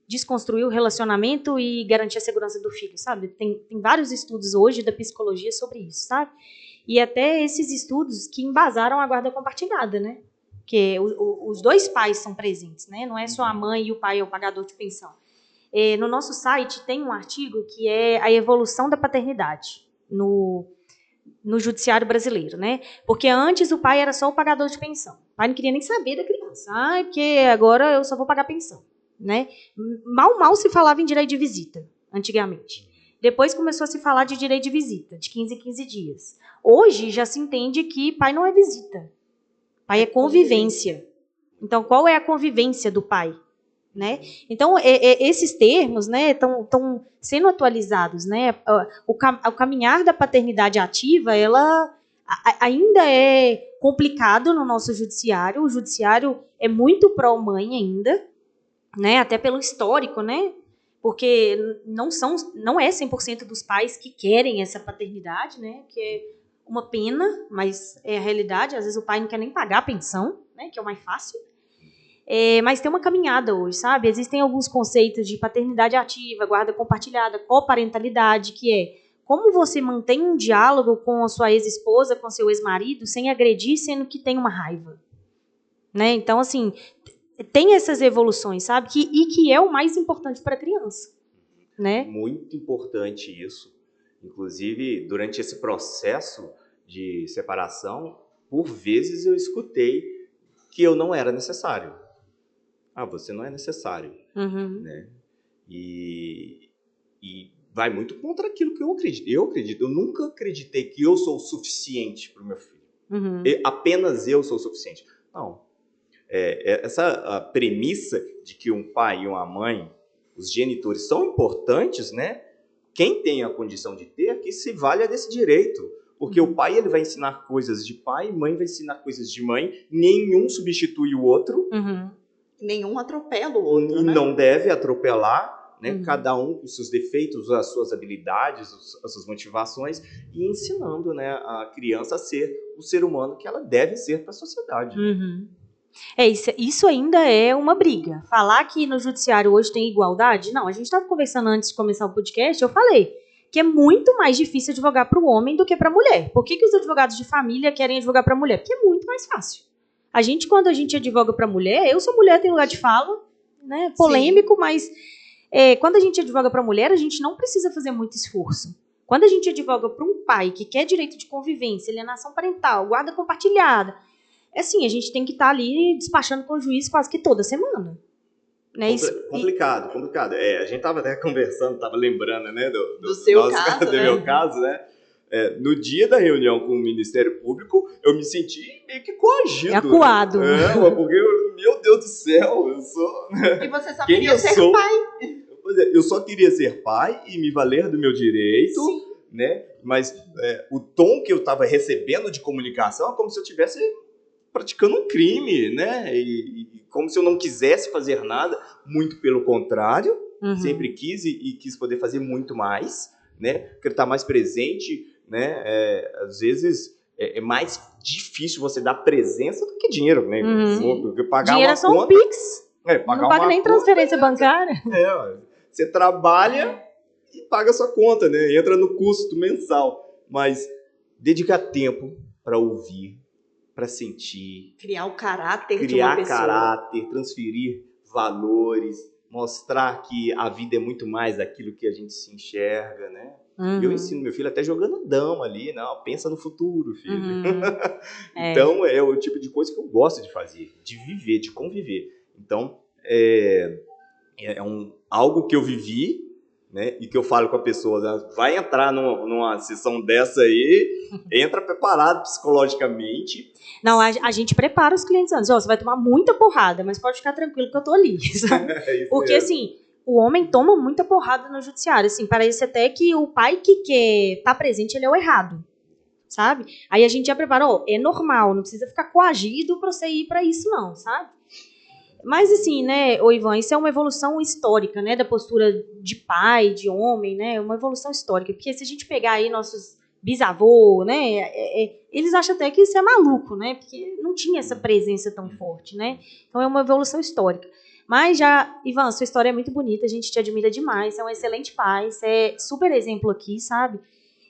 desconstruir o relacionamento e garantir a segurança do filho, sabe? Tem vários estudos hoje da psicologia sobre isso, sabe? E até esses estudos que embasaram a guarda compartilhada, né? Que os dois pais são presentes, né? Não é só a mãe e o pai é o pagador de pensão. No nosso site tem um artigo que é a evolução da paternidade no judiciário brasileiro, né? Porque antes o pai era só o pagador de pensão. O pai não queria nem saber da criança. Porque agora eu só vou pagar pensão, né? Mal se falava em direito de visita, antigamente. Depois começou a se falar de direito de visita, de 15 em 15 dias. Hoje já se entende que pai não é visita. Pai é convivência. Então, qual é a convivência do pai? Né? Então, esses termos, né, estão sendo atualizados. Né? O caminhar da paternidade ativa, ela ainda é complicado no nosso judiciário. O judiciário é muito pró-mãe ainda, né? Até pelo histórico, né? Porque não é 100% dos pais que querem essa paternidade, né? Que é uma pena, mas é a realidade. Às vezes o pai não quer nem pagar a pensão, né? Que é o mais fácil. Mas tem uma caminhada hoje, sabe? Existem alguns conceitos de paternidade ativa, guarda compartilhada, coparentalidade, que é como você mantém um diálogo com a sua ex-esposa, com seu ex-marido, sem agredir, sendo que tem uma raiva. Né? Então, assim, tem essas evoluções, sabe? Que é o mais importante para a criança. Né? Muito importante isso. Inclusive, durante esse processo de separação, por vezes eu escutei que eu não era necessário. Você não é necessário. Né? E vai muito contra aquilo que eu acredito. Eu nunca acreditei que eu sou o suficiente para o meu filho. Apenas eu sou o suficiente. Não. Essa premissa de que um pai e uma mãe, os genitores, são importantes, né? Quem tem a condição de ter, que se valha desse direito. Porque o pai ele vai ensinar coisas de pai, mãe vai ensinar coisas de mãe, nenhum substitui o outro. Nenhum atropela o outro, e né? Não deve atropelar, né? Cada um com os seus defeitos, as suas habilidades, as suas motivações, e ensinando, né, a criança a ser o ser humano que ela deve ser para a sociedade. Isso ainda é uma briga. Falar que no judiciário hoje tem igualdade, não. A gente estava conversando antes de começar o podcast, eu falei que é muito mais difícil advogar para o homem do que para a mulher. Por que os advogados de família querem advogar para a mulher? Porque é muito mais fácil. Quando a gente advoga para mulher, eu sou mulher, tenho lugar de fala, né? Polêmico, mas quando a gente advoga para a mulher, a gente não precisa fazer muito esforço. Quando a gente advoga para um pai que quer direito de convivência, alienação parental, guarda compartilhada, assim, a gente tem que estar ali despachando com o juiz quase que toda semana. Né? Complicado. A gente estava até conversando, estava lembrando, né, do seu caso, do meu caso, né? No dia da reunião com o Ministério Público, eu me senti meio que coagido. Acuado. Porque, meu Deus do céu, eu sou... E você só queria ser pai. Eu só queria ser pai e me valer do meu direito, sim, né? Mas o tom que eu estava recebendo de comunicação é como se eu estivesse praticando um crime, né? E como se eu não quisesse fazer nada, muito pelo contrário, sempre quis e quis poder fazer muito mais, né? Quero estar mais presente, né? Às vezes é mais difícil você dar presença do que dinheiro, né? Porque pagar dinheiro uma é só conta, um Pix. Não paga nem transferência bancária. Você trabalha e paga a sua conta, né? Entra no custo mensal. Mas dedicar tempo para ouvir, para sentir. Criar o caráter de uma pessoa. Criar caráter, transferir valores, mostrar que a vida é muito mais daquilo que a gente se enxerga, né? E eu ensino meu filho até jogando dama ali. Não, pensa no futuro, filho. Então, é o tipo de coisa que eu gosto de fazer, de viver, de conviver. Então, algo que eu vivi, né, e que eu falo com a pessoa, né, vai entrar numa sessão dessa aí, entra preparado psicologicamente. Não, a gente prepara os clientes antes. Você vai tomar muita porrada, mas pode ficar tranquilo que eu tô ali, sabe? Porque, assim, o homem toma muita porrada no judiciário. Assim, parece até que o pai que quer estar presente, ele é o errado, sabe? Aí a gente já preparou, é normal, não precisa ficar coagido pra você ir pra isso não, sabe? Mas assim, né, Ivan, isso é uma evolução histórica, né, da postura de pai, de homem, né, uma evolução histórica, porque se a gente pegar aí nossos bisavôs, né, eles acham até que isso é maluco, né, porque não tinha essa presença tão forte, né, então é uma evolução histórica. Mas já, Ivan, sua história é muito bonita, a gente te admira demais, você é um excelente pai, você é super exemplo aqui, sabe?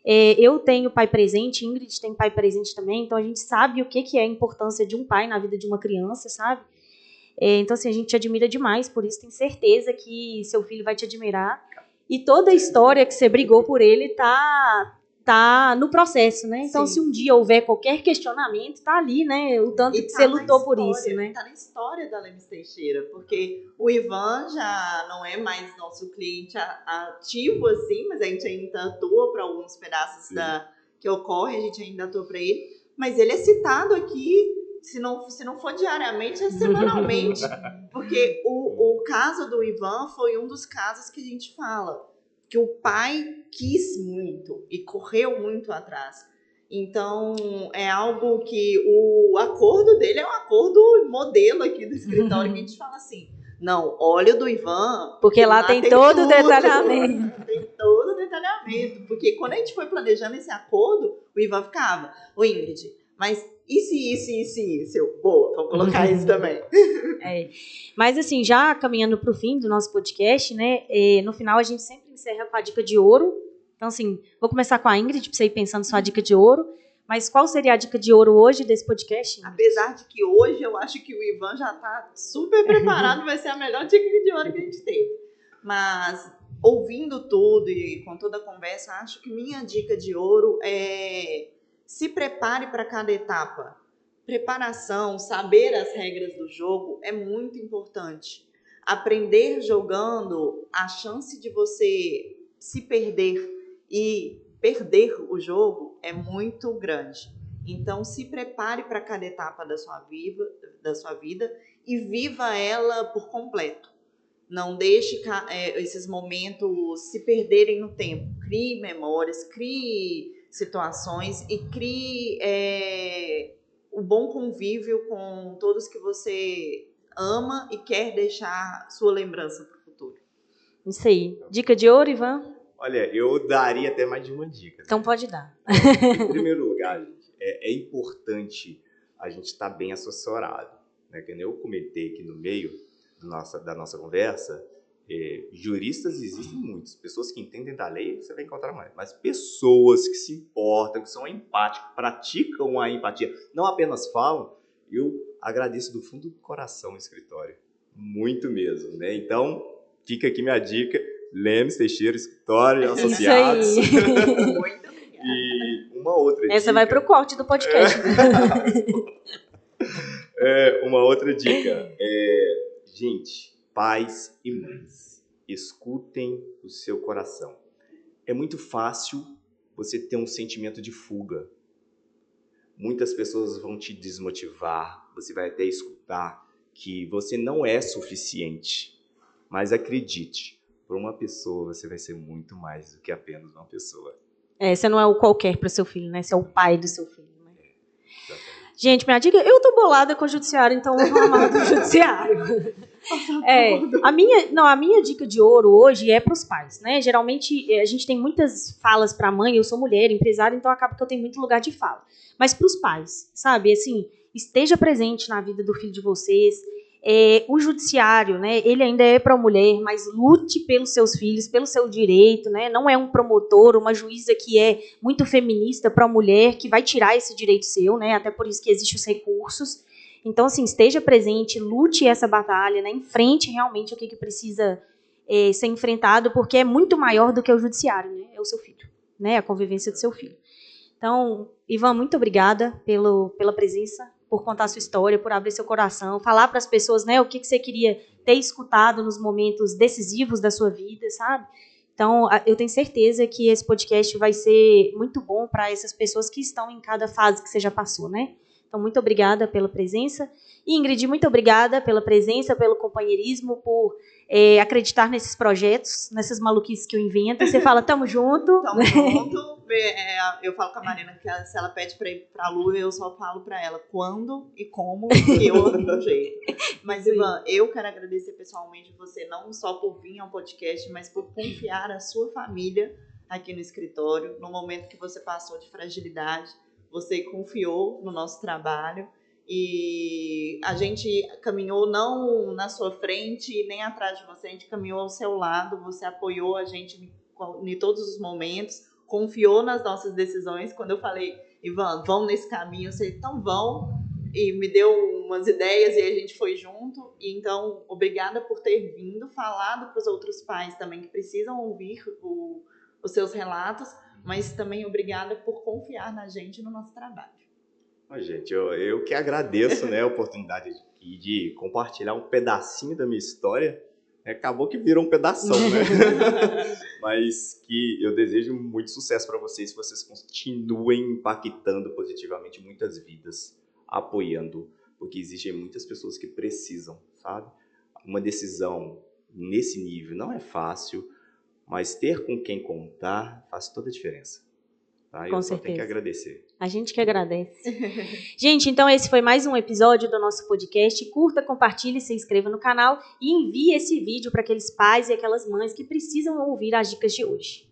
Eu tenho pai presente, Ingrid tem pai presente também, então a gente sabe o que é a importância de um pai na vida de uma criança, sabe? Então, assim, a gente te admira demais, por isso tenho certeza que seu filho vai te admirar. E toda a história que você brigou por ele tá no processo, né? Então, se um dia houver qualquer questionamento, tá ali, né? O tanto que você lutou por isso, né? Tá na história da Lemes Teixeira, porque o Ivan já não é mais nosso cliente ativo, assim, mas a gente ainda atua para alguns pedaços que ocorre, a gente ainda atua para ele. Mas ele é citado aqui, se não for diariamente, é semanalmente. Porque o caso do Ivan foi um dos casos que a gente fala que o pai quis muito e correu muito atrás. Então, é algo que o acordo dele é um acordo modelo aqui do escritório, que a gente fala assim, não, olha o do Ivan... Porque lá tem todo o detalhamento. Tem todo o detalhamento. Porque quando a gente foi planejando esse acordo, o Ivan ficava, ô Ingrid, mas isso. Boa, vamos colocar isso também. Mas assim, já caminhando para o fim do nosso podcast, né? No final a gente sempre encerra com a dica de ouro. Então, assim, vou começar com a Ingrid, para você ir pensando sua dica de ouro. Mas qual seria a dica de ouro hoje desse podcast? Apesar de que hoje eu acho que o Ivan já está super preparado, vai ser a melhor dica de ouro que a gente teve. Mas, ouvindo tudo e com toda a conversa, acho que minha dica de ouro é... se prepare para cada etapa. Preparação, saber as regras do jogo é muito importante. Aprender jogando, a chance de você se perder e perder o jogo é muito grande. Então, se prepare para cada etapa da sua vida e viva ela por completo. Não deixe esses momentos se perderem no tempo. Crie memórias, crie situações e crie o bom convívio com todos que você ama e quer deixar sua lembrança para o futuro. Isso aí. Dica de ouro, Ivan? Olha, eu daria até mais de uma dica. Então pode dar. Em primeiro lugar, gente, é importante a gente estar bem assessorado. Né? Que eu comentei aqui no meio da nossa conversa, juristas existem muitos, pessoas que entendem da lei, você vai encontrar mais, mas pessoas que se importam, que são empáticas, praticam a empatia, não apenas falam. Eu agradeço do fundo do coração o escritório, muito mesmo, né? Então, fica aqui minha dica. Lemes Teixeira, escritório, Isso associados. aí. Muito obrigada. E uma outra dica. Essa vai pro corte do podcast. Uma outra dica. Gente, pais e mães, escutem o seu coração. É muito fácil você ter um sentimento de fuga. Muitas pessoas vão te desmotivar, você vai até escutar que você não é suficiente. Mas acredite, para uma pessoa você vai ser muito mais do que apenas uma pessoa. Você não é o qualquer para o seu filho, né? Você é o pai do seu filho. Né? Exatamente. Gente, minha dica, eu tô bolada com o judiciário, então eu vou amar do judiciário. A minha dica de ouro hoje é para os pais, né? Geralmente a gente tem muitas falas para a mãe, eu sou mulher, empresária, então acaba que eu tenho muito lugar de fala. Mas para os pais, sabe? Assim, esteja presente na vida do filho de vocês. O judiciário, né? Ele ainda é para a mulher, mas lute pelos seus filhos, pelo seu direito, né? Não é um promotor, uma juíza que é muito feminista para a mulher que vai tirar esse direito seu, né? Até por isso que existem os recursos. Então, assim, esteja presente, lute essa batalha, né? Enfrente realmente o que precisa ser enfrentado, porque é muito maior do que o judiciário, né? É o seu filho, né? A convivência do seu filho. Então, Ivan, muito obrigada pela presença, por contar a sua história, por abrir seu coração, falar para as pessoas, né, o que você queria ter escutado nos momentos decisivos da sua vida, sabe? Então, eu tenho certeza que esse podcast vai ser muito bom para essas pessoas que estão em cada fase que você já passou, né? Então, muito obrigada pela presença. E, Ingrid, muito obrigada pela presença, pelo companheirismo, por acreditar nesses projetos, nessas maluquices que eu invento. Você fala, tamo junto. Tamo junto. Eu falo com a Marina que se ela pede pra ir pra Lua, eu só falo pra ela quando e como que eu dou jeito. Mas, Ivan, eu quero agradecer pessoalmente você, não só por vir ao podcast, mas por confiar a sua família aqui no escritório, no momento que você passou de fragilidade. Você confiou no nosso trabalho e a gente caminhou não na sua frente nem atrás de você, a gente caminhou ao seu lado, você apoiou a gente em todos os momentos, confiou nas nossas decisões. Quando eu falei, Ivan, vão nesse caminho, você, então vão, e me deu umas ideias e a gente foi junto. E então, obrigada por ter vindo, falado para os outros pais também que precisam ouvir os seus relatos, mas também obrigada por confiar na gente e no nosso trabalho. Gente, eu que agradeço, né, a oportunidade de compartilhar um pedacinho da minha história. Acabou que virou um pedação, né? Mas que eu desejo muito sucesso para vocês continuem impactando positivamente muitas vidas, apoiando, porque existem muitas pessoas que precisam, sabe? Uma decisão nesse nível não é fácil, mas ter com quem contar faz toda a diferença. Tá? Eu só tenho que agradecer. A gente que agradece. Gente, então esse foi mais um episódio do nosso podcast. Curta, compartilhe, se inscreva no canal e envie esse vídeo para aqueles pais e aquelas mães que precisam ouvir as dicas de hoje.